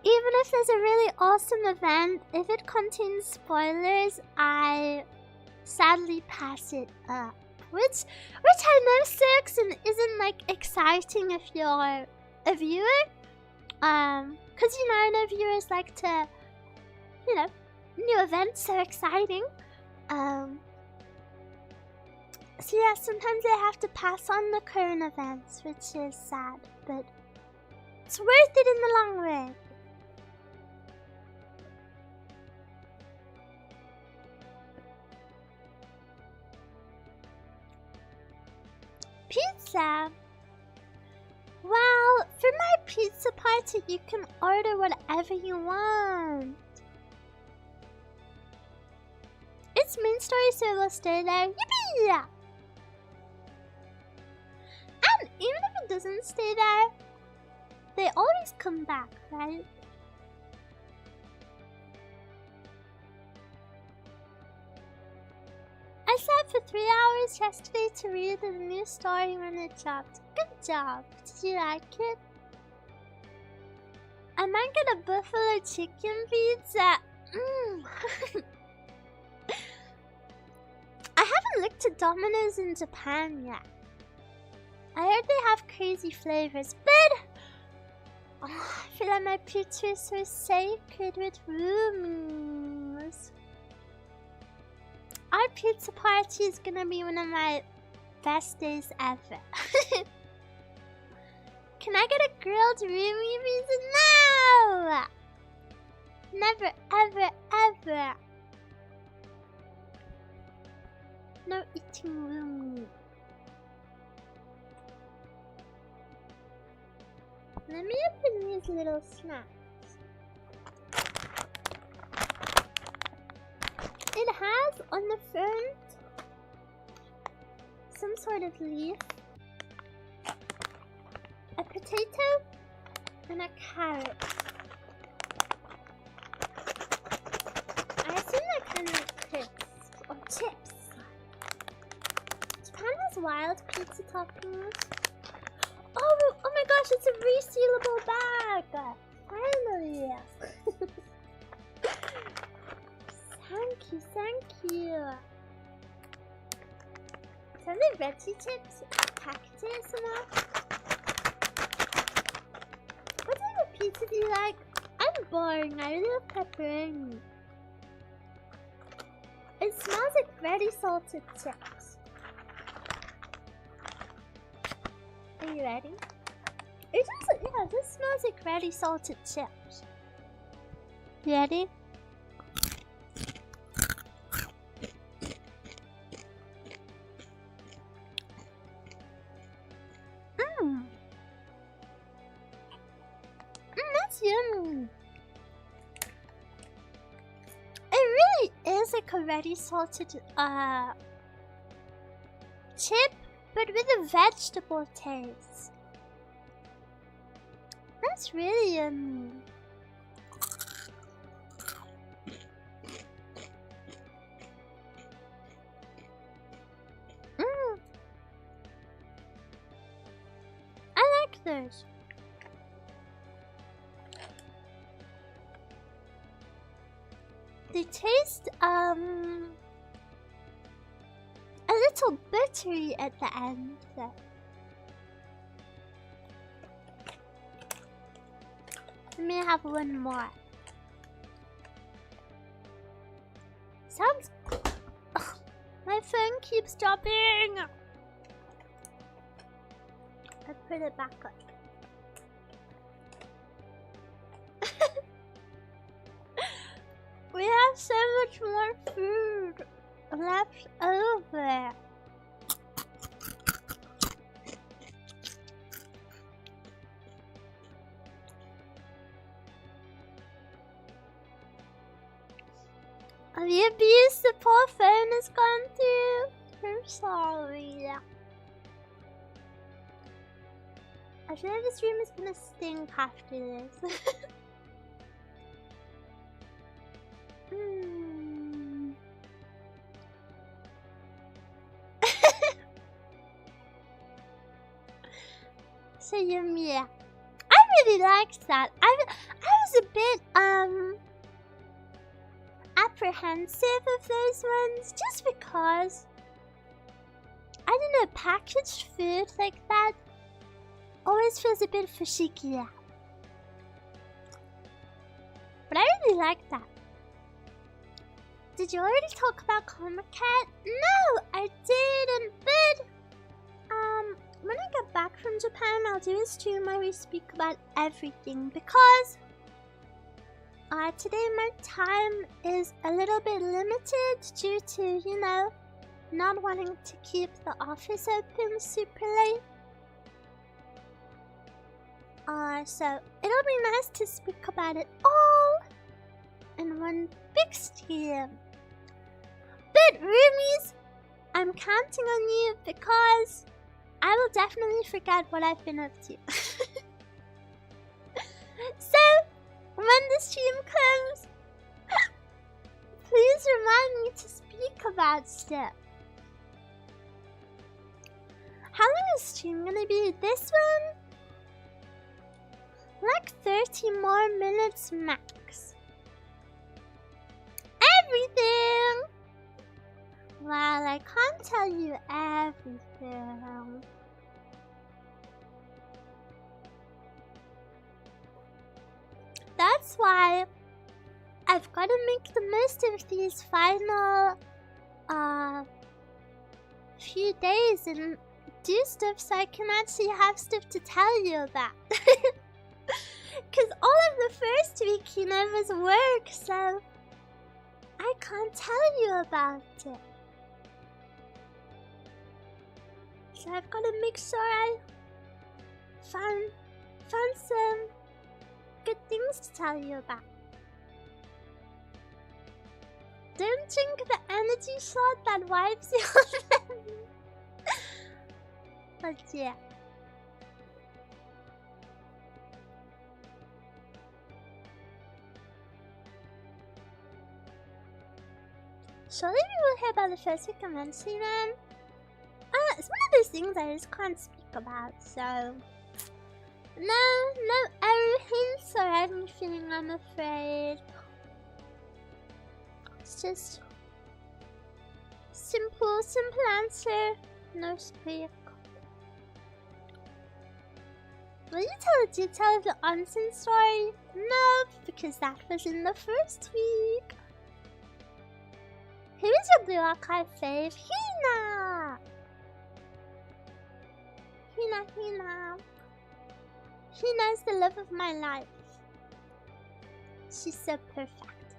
even if there's a really awesome event, if it contains spoilers, I sadly pass it up. Which I know sucks and isn't like exciting if you're a viewer. Cause you know, I know viewers like to, you know, new events are exciting. So yeah, sometimes I have to pass on the current events, which is sad, but it's worth it in the long run. Pizza? Well, for my pizza party, you can order whatever you want. It's main story, so we'll stay there. Yippee! And even if it doesn't stay there, they always come back, right? I sat for 3 hours yesterday to read the new story when it dropped. Good job. Did you like it? I might get a buffalo chicken pizza. I haven't looked at Domino's in Japan yet. I heard they have crazy flavors, but I feel like my pizza is so sacred with roomies. Our pizza party is gonna be one of my best days ever. Can I get a grilled roomie pizza? No! Never, ever, ever. No eating roomie. Let me open these little snacks. It has on the front some sort of leaf, a potato, and a carrot. I assume they're kind of like crisps or chips. Japan has wild pizza toppings. Oh my gosh, it's a resealable bag! Finally! Thank you. Some of the veggie chips packages and all. What type of pizza do you like? I'm boring. I really love pepperoni. It smells like very salted chips. Are you ready? It does, yeah, this smells like very salted chips. You ready? That's yummy. It really is like a very salted chip, but with a vegetable taste. That's really yummy. I like those. They taste a little buttery at the end. Let me have one more. Sounds. Ugh, my phone keeps dropping. I put it back up. have so much more food left over. The abuse the poor phone has gone through. I'm sorry. I feel like this room is gonna stink after this. So yummy. I really liked that. I was a bit apprehensive of those ones just because I don't know, packaged food like that always feels a bit fishy. But I really like that. Did you already talk about Karma Cat? No, I didn't, but when I get back from Japan, I'll do a stream where we speak about everything because today my time is a little bit limited due to, you know, not wanting to keep the office open super late. So it'll be nice to speak about it all in one big stream. But roomies, I'm counting on you because I will definitely forget what I've been up to. So when the stream comes, please remind me to speak about stuff. How long is the stream gonna be? This one? Like 30 more minutes max. Everything! Well, I can't tell you everything. That's why I've got to make the most of these final few days and do stuff so I can actually have stuff to tell you about. Because all of the first week, you know, was work, so I can't tell you about it. So I've got to make sure I find some good things to tell you about. Don't drink the energy shot that wipes you off. But yeah. Surely we will hear about the first week eventually then. It's one of those things I just can't speak about, so... No Eruu hints or anything, I'm afraid. It's just... simple answer, no speak. Will you tell the detail of the onsen story? No, because that was in the first week. Who is your Blue Archive fave? Hina! Hina. Hina is the love of my life. She's so perfect.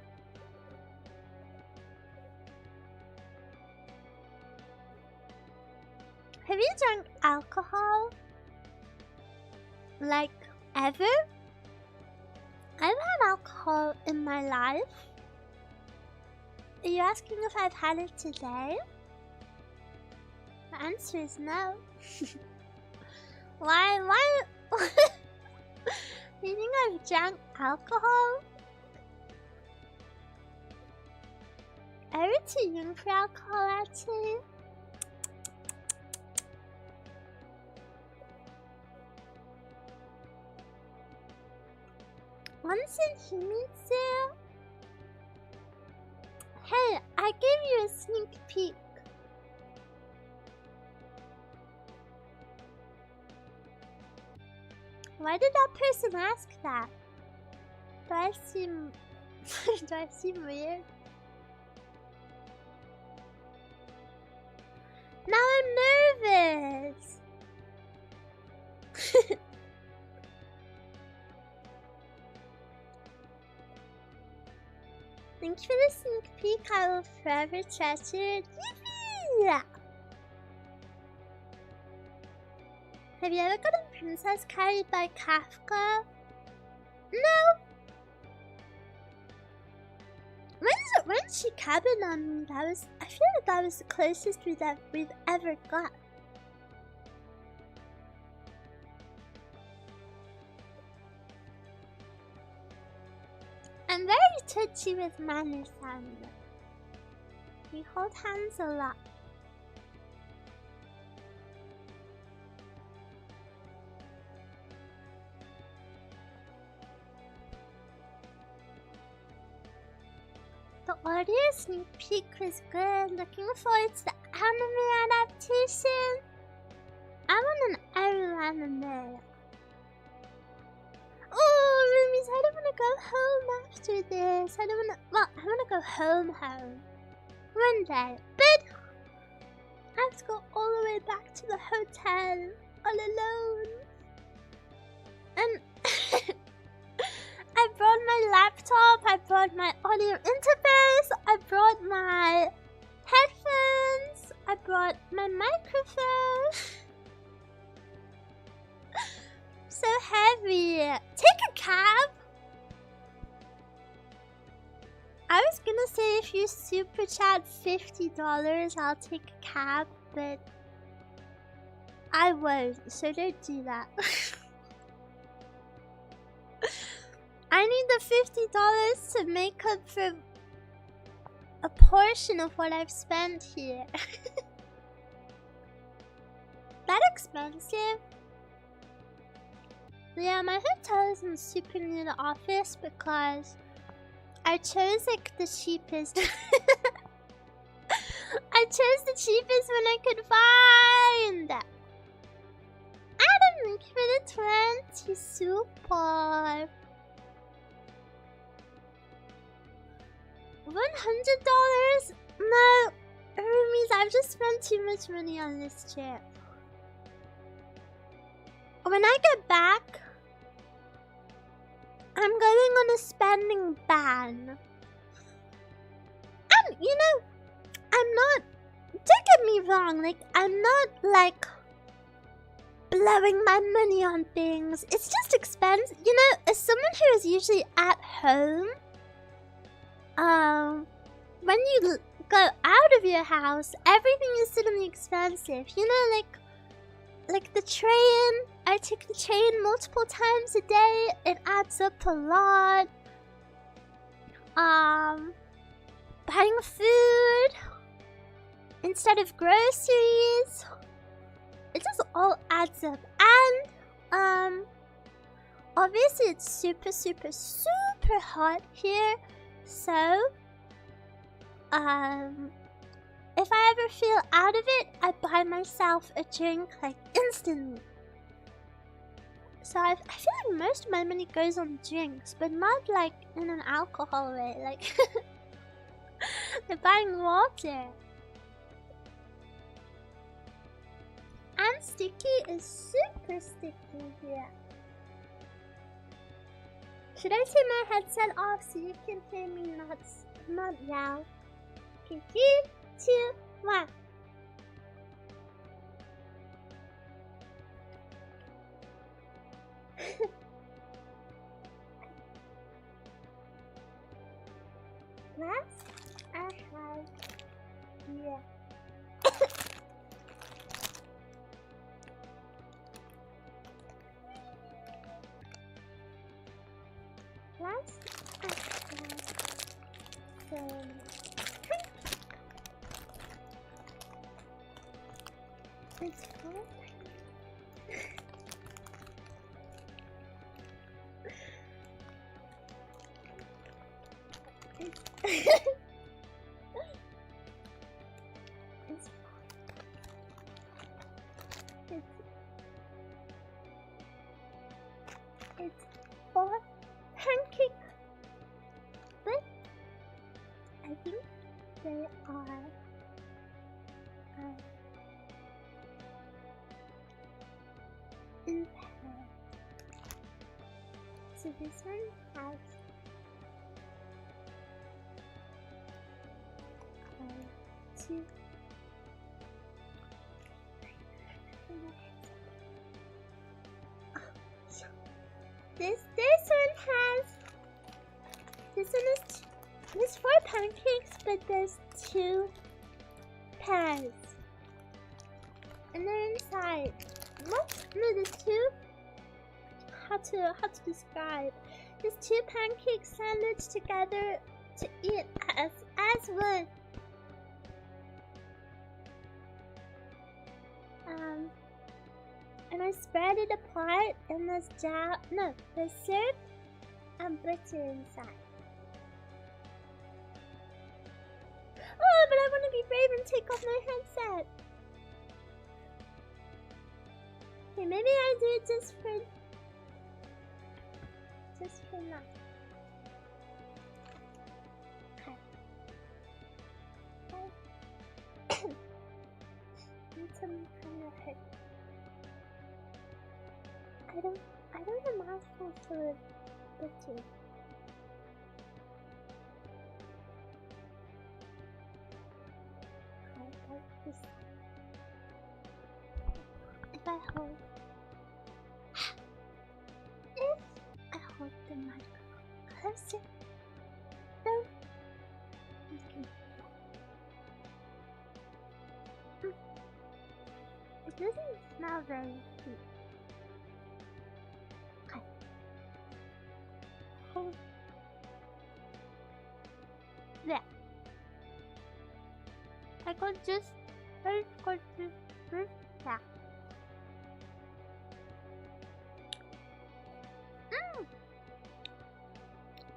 Have you drunk alcohol? Like, ever? I've had alcohol in my life. Are you asking if I've had it today? The answer is no. Why? Do you think I've drank alcohol? Are you too young for alcohol, actually? Onsen Himitsu? Hey, I gave you a sneak peek. Why did that person ask that? Do I seem... do I seem weird? Now I'm nervous! Thank you for the sneak peek. I will forever treasure it. Yeah. Have you ever gotten princess carried by Kafka? No. When she cabined on me, I feel like that was the closest we've ever got. I'm very touchy with Manu-san. We hold hands a lot. The audio sneak peek was good. Looking forward to the anime adaptation. I want an Eruu anime. Oh, roomies, I don't want to go home after this. I want to go home. One day. But I have to go all the way back to the hotel all alone. And I brought my laptop, I brought my audio interface, I brought my headphones, I brought my microphone. So heavy. Take a cab. I was gonna say if you super chat $50, I'll take a cab, but I won't, so don't do that. I need the $50 to make up for a portion of what I've spent here. That expensive? Yeah, my hotel isn't super near the office because I chose like the cheapest. I chose the cheapest when I could find. Adam, thank you for the 20. Super. $100? No, roomies, I've just spent too much money on this trip. When I get back, I'm going on a spending ban. And, you know, I'm not, don't get me wrong, like, I'm not, like, blowing my money on things. It's just expensive. You know, as someone who is usually at home, when you go out of your house, everything is suddenly expensive. You know, like the train. I take the train multiple times a day. It adds up a lot. Buying food instead of groceries. It just all adds up. And obviously it's super hot here. So if I ever feel out of it, I buy myself a drink like instantly. So I feel like most of my money goes on drinks, but not like in an alcohol way. Like they're buying water. And sticky is super sticky here. Should I take my headset off so you can hear me not yell? Okay, 3, 2, 1. Last I have here. Last I have some. It's full. It's for pancake, but I think they are in pair. So this one has two. This one has. This one is. There's 4 pancakes, but there's 2 pairs. And they're inside. What? No, there's 2. How to describe? There's 2 pancakes sandwiched together to eat as one. And I spread it apart, and there's there's syrup and butter inside. Oh, but I want to be brave and take off my headset. Okay, maybe I do it just for now. Okay. Need some kind of hurt. I don't have a mouthful for butter. If I hold the microphone closer, no, it doesn't smell very sweet. Okay. Hold. There. I got just that.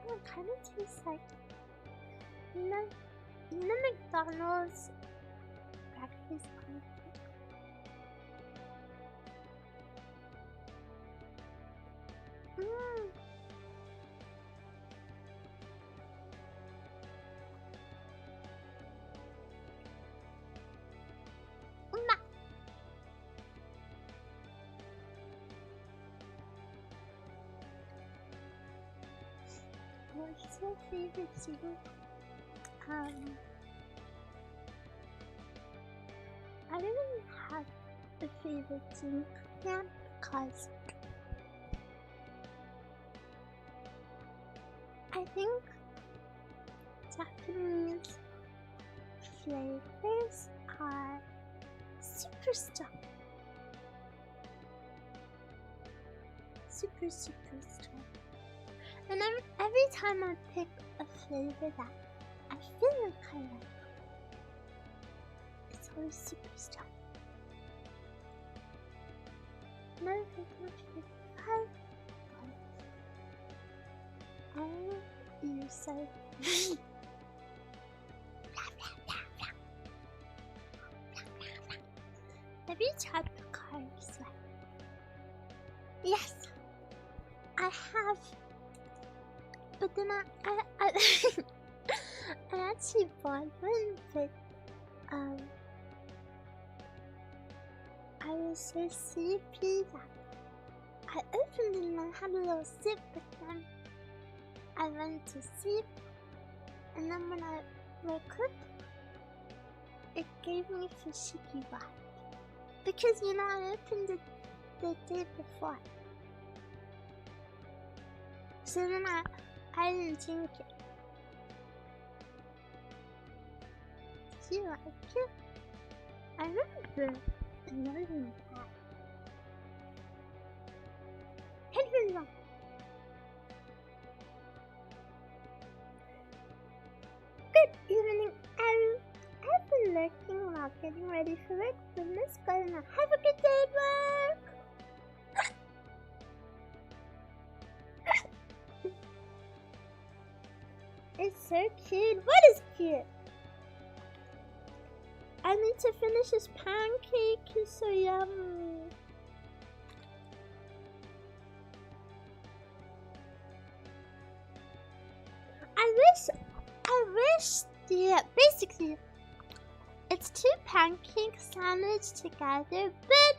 It kind of tastes like, you know McDonald's breakfast cornflakes. What's your favorite cereal? I don't really have a favorite cereal yet because I think Japanese flavors are super strong. Super strong. And every time I pick a flavor that I feel like I like, it's always super strong. Never pick much for 5 months. Oh, you're so Have you tried Picard Sweat? Yes, I have. But then I actually bought one, but I was so sleepy that I opened it and I had a little sip, but then I went to sleep, and then when I woke up, it gave me fushigi vibe. Because I opened it the day before. So then I didn't drink it. Did you like it? I remember loving that. Headphones on. Good evening, Eruu. I've been lurking while getting ready for work, but let's go now. Have a good day at work! It's so cute. What is cute? I need to finish this pancake. It's so yummy. I wish basically it's 2 pancakes sandwiched together, but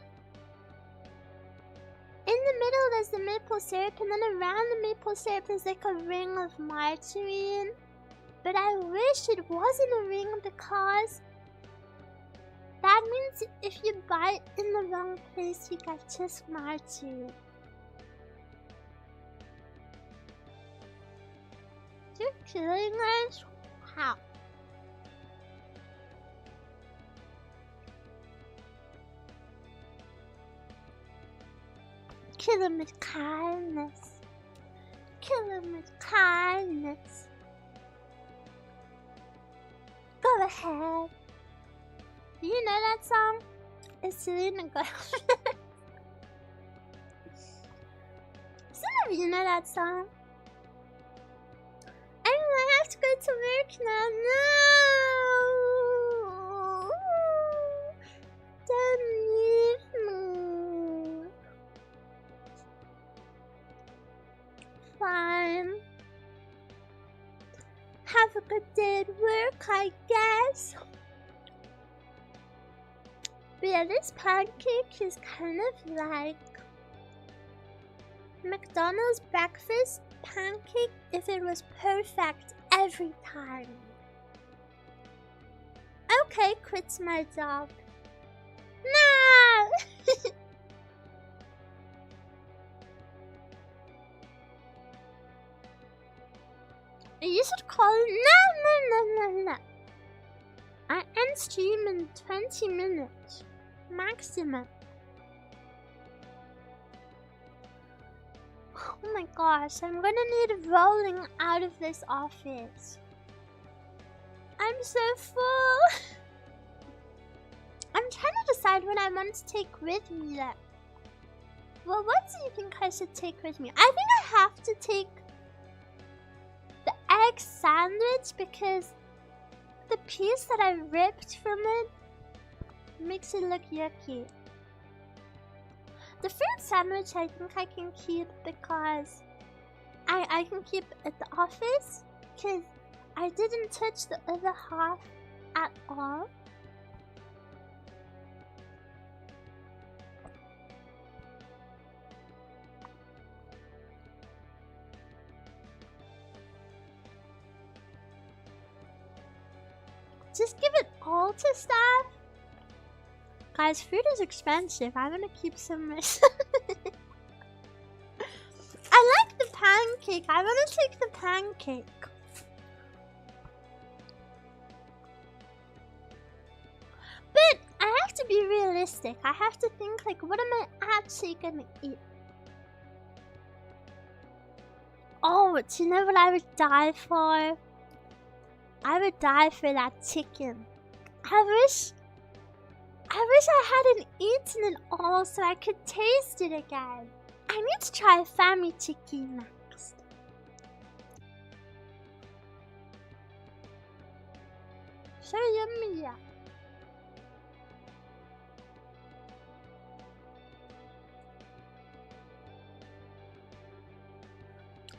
in the middle there's the maple syrup, and then around the maple syrup is like a ring of margarine. But I wish it wasn't a ring because That means if you bite in the wrong place, you get to smart you. You're killing us? How? Kill him with kindness. Kill him with kindness. Go ahead. Do you know that song? It's Selena Gomez. Some of you know that song. I have to go to work now. No! Don't leave me. Fine. Have a good day at work, I guess. But yeah, this pancake is kind of like McDonald's breakfast pancake if it was perfect every time. Okay, quits my job. No! You should call it. No. I end stream in 20 minutes. Maximum. Oh my gosh, I'm gonna need rolling out of this office. I'm so full. I'm trying to decide what I want to take with me though. Well, what do you think I should take with me? I think I have to take the egg sandwich because the piece that I ripped from it makes it look yucky. The fruit sandwich I think I can keep because I can keep at the office because I didn't touch the other half at all. Just give it all to staff. Guys, food is expensive. I'm gonna keep some myself. I like the pancake. I wanna take the pancake. But I have to be realistic. I have to think like, what am I actually gonna eat? Oh, do you know what I would die for? I would die for that chicken. I wish I hadn't eaten it all so I could taste it again. I need to try family chicken next. So yummy, yeah.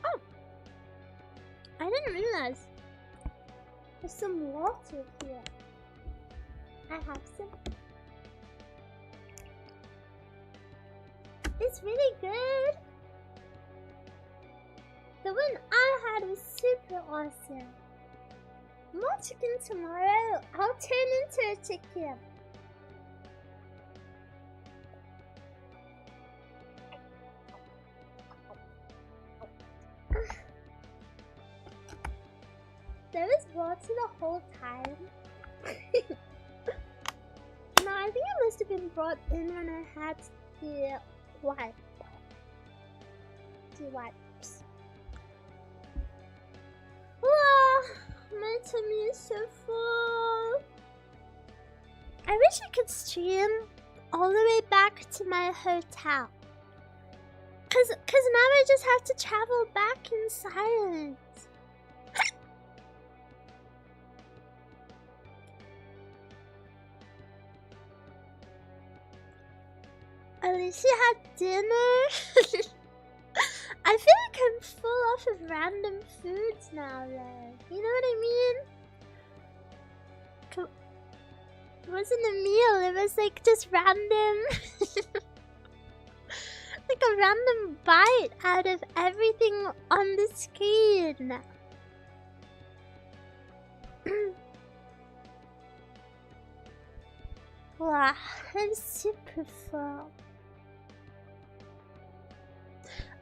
Oh, I didn't realize there's some water here. I have some. It's really good. The one I had was super awesome. More chicken tomorrow. I'll turn into a chicken. There was water the whole time. No, I think it must have been brought in when I had the wipes. Wow, my tummy is so full. I wish I could stream all the way back to my hotel. Cause now I just have to travel back in silence. At least you had dinner. I feel like I'm full off of random foods now though. You know what I mean? It wasn't a meal, it was like just random. Like a random bite out of everything on the screen. Wow, I'm super full.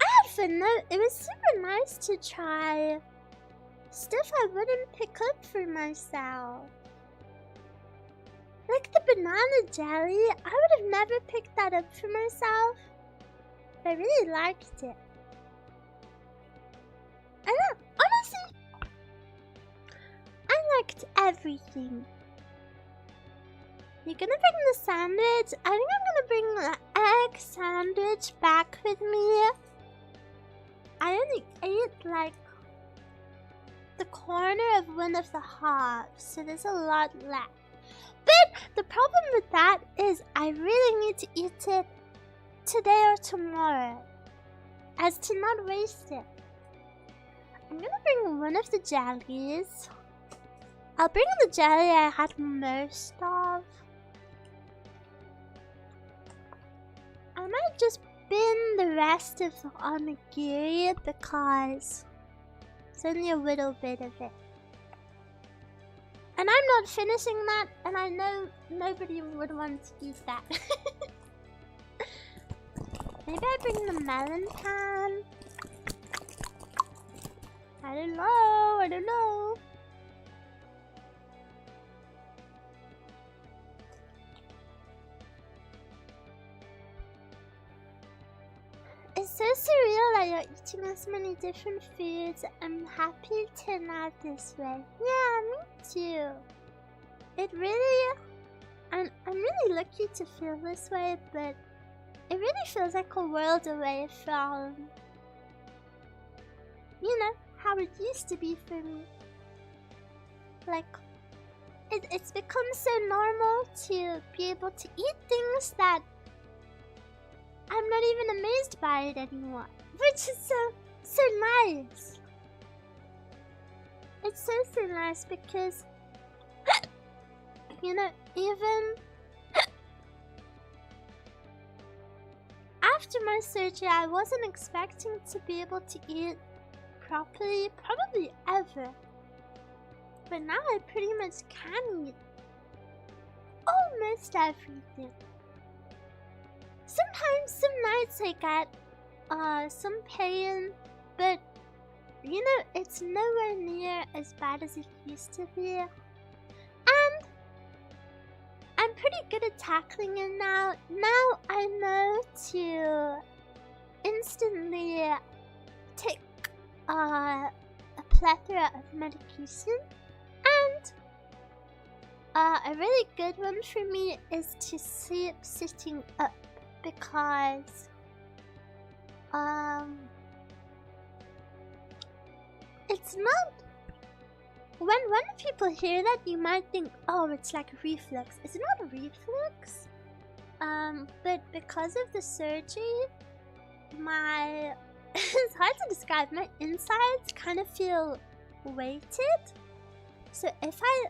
I had fun though. It was super nice to try stuff I wouldn't pick up for myself. Like the banana jelly, I would have never picked that up for myself. But I really liked it. I know, honestly, I liked everything. You're gonna bring the sandwich? I think I'm gonna bring the egg sandwich back with me. I only ate like the corner of one of the halves, so there's a lot left. But the problem with that is I really need to eat it today or tomorrow, as to not waste it. I'm gonna bring one of the jellies. I'll bring the jelly I had most of. I might just bin the rest of the onigiri because it's only a little bit of it. And I'm not finishing that, and I know nobody would want to eat that. Maybe I bring the melon pan. I don't know. It's so surreal that you're eating as many different foods. I'm happy it turned out this way. Yeah, me too. It really... I'm really lucky to feel this way, but it really feels like a world away from, you know, how it used to be for me. Like, it's become so normal to be able to eat things that I'm not even amazed by it anymore, which is so nice. It's so nice because, you know, even after my surgery, I wasn't expecting to be able to eat properly, probably ever. But now I pretty much can eat almost everything. Sometimes, some nights I get some pain, but you know, it's nowhere near as bad as it used to be. And I'm pretty good at tackling it now. Now I know to instantly take a plethora of medication. And a really good one for me is to sleep sitting up. Because it's not, when people hear that, you might think, oh, it's like a reflux. It's not a reflux, but because of the surgery, my it's hard to describe, my insides kind of feel weighted. So if I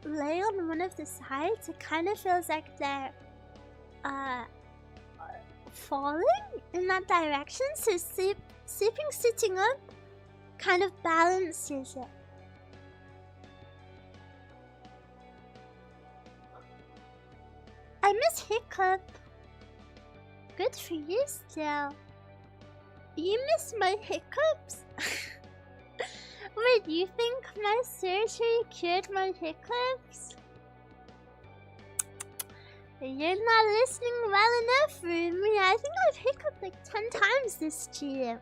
lay on one of the sides, it kind of feels like they're falling in that direction, so sleeping sitting up kind of balances it. I miss hiccup. Good for you still. You miss my hiccups? Wait, you think my surgery cured my hiccups? You're not listening well enough, Ruumie. I think I've hiccuped like 10 times this year.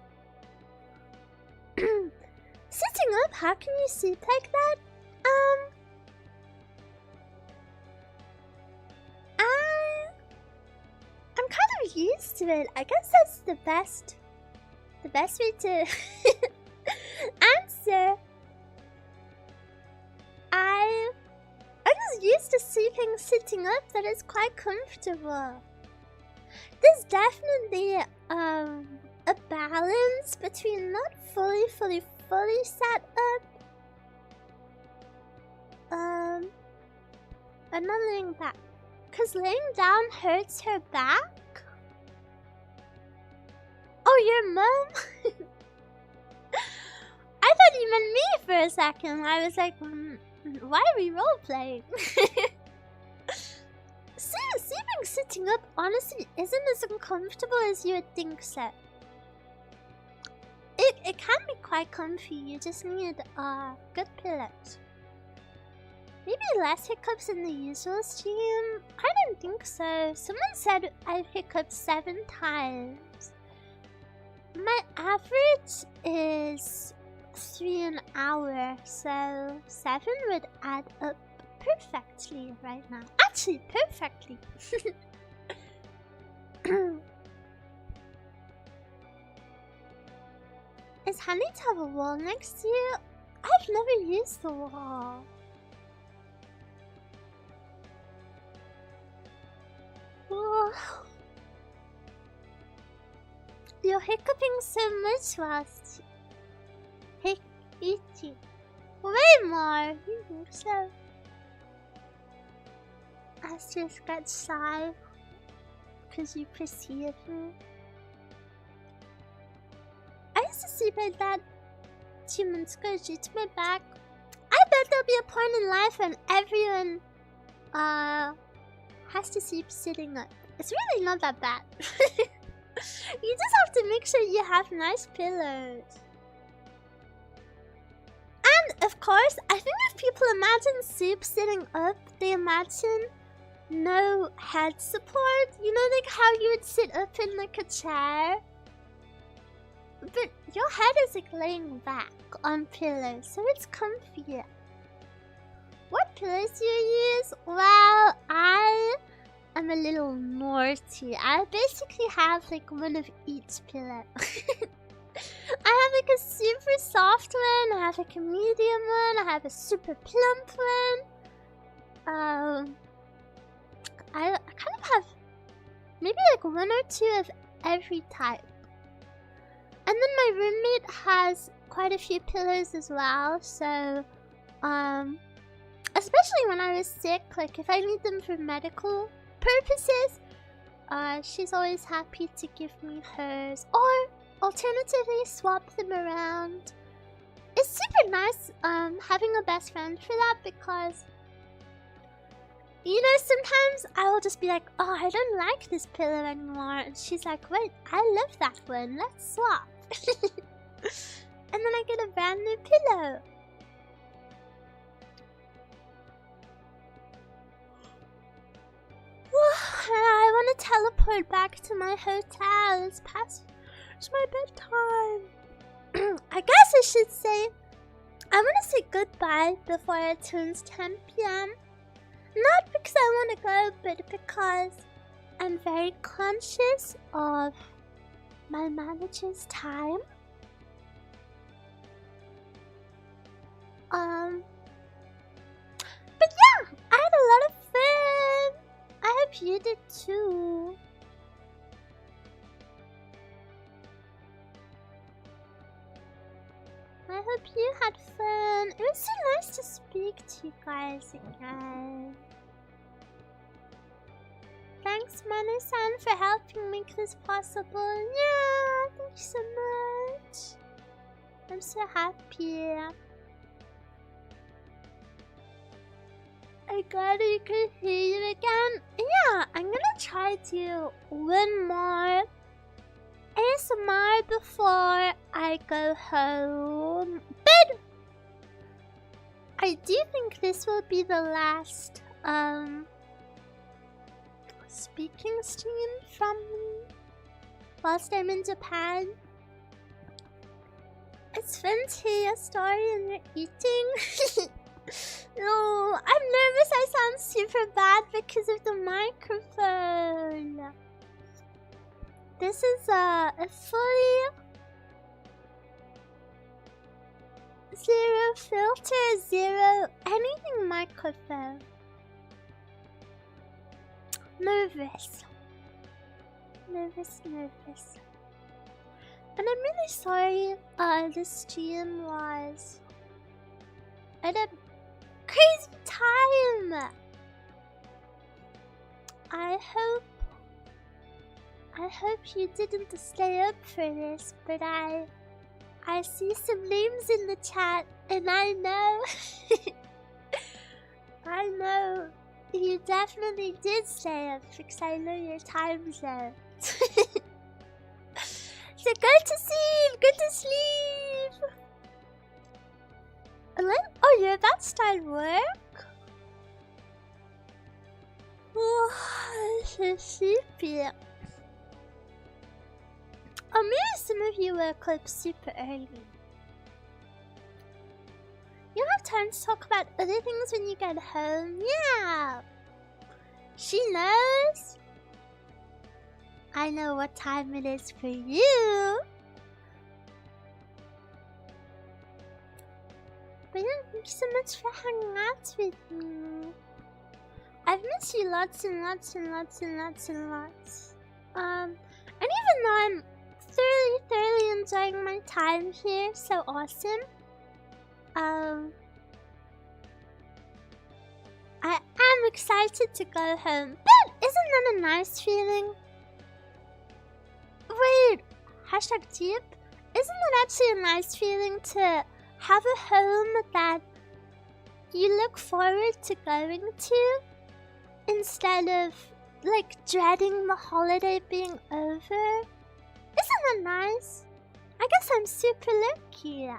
Sitting up, how can you sleep like that? I'm kind of used to it. I guess that's the best way to answer. I'm just used to sleeping sitting up, that is quite comfortable. There's definitely a balance between not fully sat up and not laying back, cause laying down hurts her back. Oh, your mom? I thought you meant me for a second. I was like, why are we role playing? sitting up honestly isn't as uncomfortable as you would think so. It can be quite comfy, you just need good pillows. Maybe less hiccups in the usual stream? I don't think so. Someone said I've hiccuped 7 times. My average is 3 an hour, so 7 would add up perfectly right now. Actually, perfectly. Is handy to have a wall next to you? I've never used the wall. Whoa. You're hiccuping so much whilst eating. Way more. You think so? I just got shy because you perceive me. I used to sleep like that 2 months ago due to my back. I bet there'll be a point in life when everyone has to sleep sitting up. It's really not that bad. You just have to make sure you have nice pillows. And of course, I think if people imagine soup sitting up, they imagine no head support. You know, like how you would sit up in like a chair. But your head is like laying back on pillows, so it's comfy. What pillows do you use? Well, I am a little naughty. I basically have like one of each pillow. I have like a super soft one, I have like a medium one, I have a super plump one. I kind of have maybe like 1 or 2 of every type. And then my roommate has quite a few pillows as well, so especially when I was sick, like if I need them for medical purposes, she's always happy to give me hers, or alternatively swap them around. It's super nice having a best friend for that, because you know, sometimes I will just be like, oh, I don't like this pillow anymore, and she's like, wait, I love that one, let's swap. And then I get a brand new pillow. I want to teleport back to my hotel. It's my bedtime. I guess I should say, I want to say goodbye before it turns 10 PM. Not because I want to go, but because I'm very conscious of my manager's time. But yeah, I had a lot of fun. I hope you did too. I hope you had fun. It was so nice to speak to you guys again. Thanks, Manu-san, for helping make this possible. Yeah, thank you so much. I'm so happy. I'm glad we could hear you again. Yeah, I'm gonna try to do one more ASMR before I go home. But I do think this will be the last speaking stream from me whilst I'm in Japan. It's fun to hear your story and you're eating. No, I'm nervous I sound super bad because of the microphone. This is a fully zero filter, zero anything microphone. Nervous. And I'm really sorry this stream was at a crazy time. I hope you didn't stay up for this, but I see some names in the chat, and I know I know You definitely did stay up because I know your time zone. So go to sleep! Go to sleep! Oh, you're about to start work? Oh, I'm so sleepy. Oh, maybe some of you woke up super early. You'll have time to talk about other things when you get home. Yeah! She knows. I know what time it is for you. But yeah, thank you so much for hanging out with me. I've missed you lots and lots and lots and lots and lots. And even though I'm thoroughly enjoying my time here, so awesome. I am excited to go home, but isn't that a nice feeling? Wait, hashtag deep? Isn't it actually a nice feeling to have a home that you look forward to going to instead of like dreading the holiday being over? Isn't that nice? I guess I'm super lucky.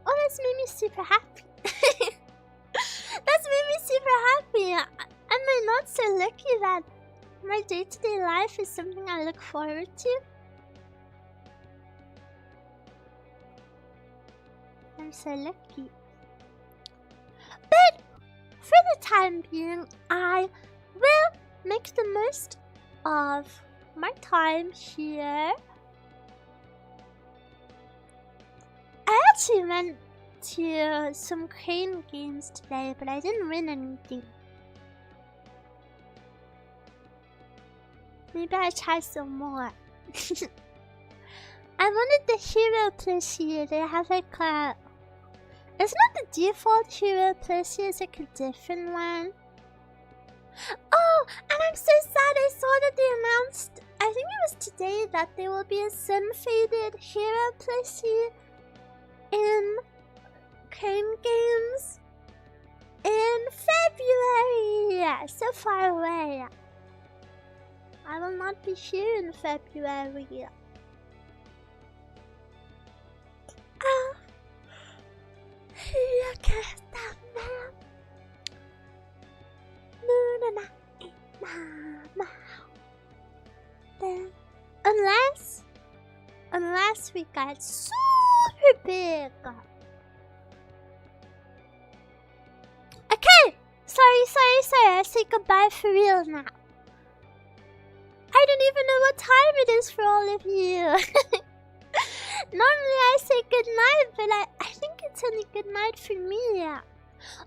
Oh, that's made me super happy. That's made me super happy. Am I not so lucky that my day-to-day life is something I look forward to? I'm so lucky. But for the time being, I will make the most of my time here. I actually went to some crane games today, but I didn't win anything. Maybe I'll try some more. I wanted the hero plushie. They have like a... It's not the default hero plushie, it's like a different one. Oh, and I'm so sad I saw that they announced, I think it was today, that there will be a sun-faded hero plushie in Crane Games in February. Yeah, so far away. I will not be here in February. Oh, look at that man. Unless we got super big. Okay, sorry. I say goodbye for real now. I don't even know what time it is for all of you. Normally I say good night, but I think it's only good night for me.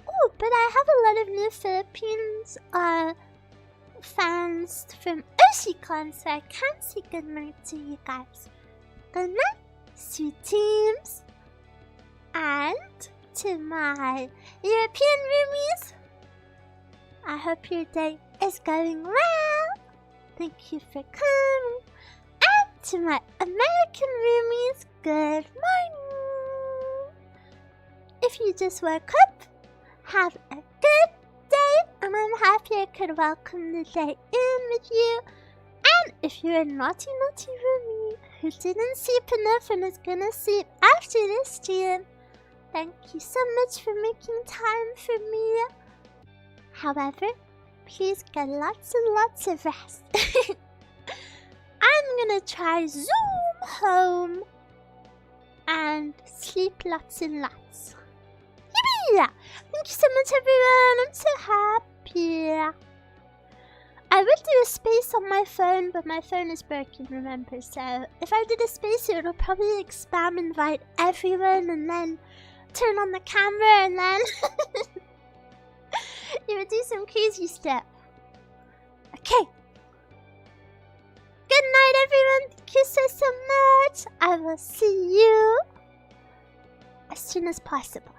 Oh, but I have a lot of new Philippines fans from Oshi, so I can say good night to you guys. Good night, sweet teams. And to my European roomies, I hope your day is going well. Thank you for coming. And to my American roomies, good morning. If you just woke up, have a good day, and I'm happy I could welcome the day in with you. And if you're a naughty roomie who didn't sleep enough and is gonna sleep after this stream, thank you so much for making time for me. However, please get lots and lots of rest. I'm gonna try Zoom home and sleep lots and lots. Yeah, thank you so much, everyone. I'm so happy. I would do a space on my phone, but my phone is broken, remember? So if I did a space, it would probably like spam invite everyone and then turn on the camera and then you would do some crazy stuff. Okay. Good night, everyone. Thank you so much. I will see you as soon as possible.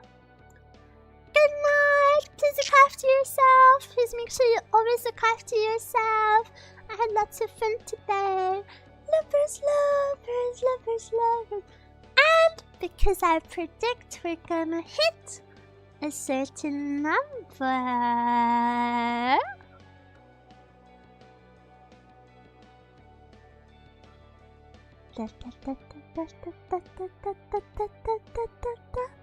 Good night. Please look after yourself. Please make sure you always look after yourself. I had lots of fun today. Lovers. And because I predict we're gonna hit a certain number. Da, da, da, da, da, da, da, da, da, da, da, da, da.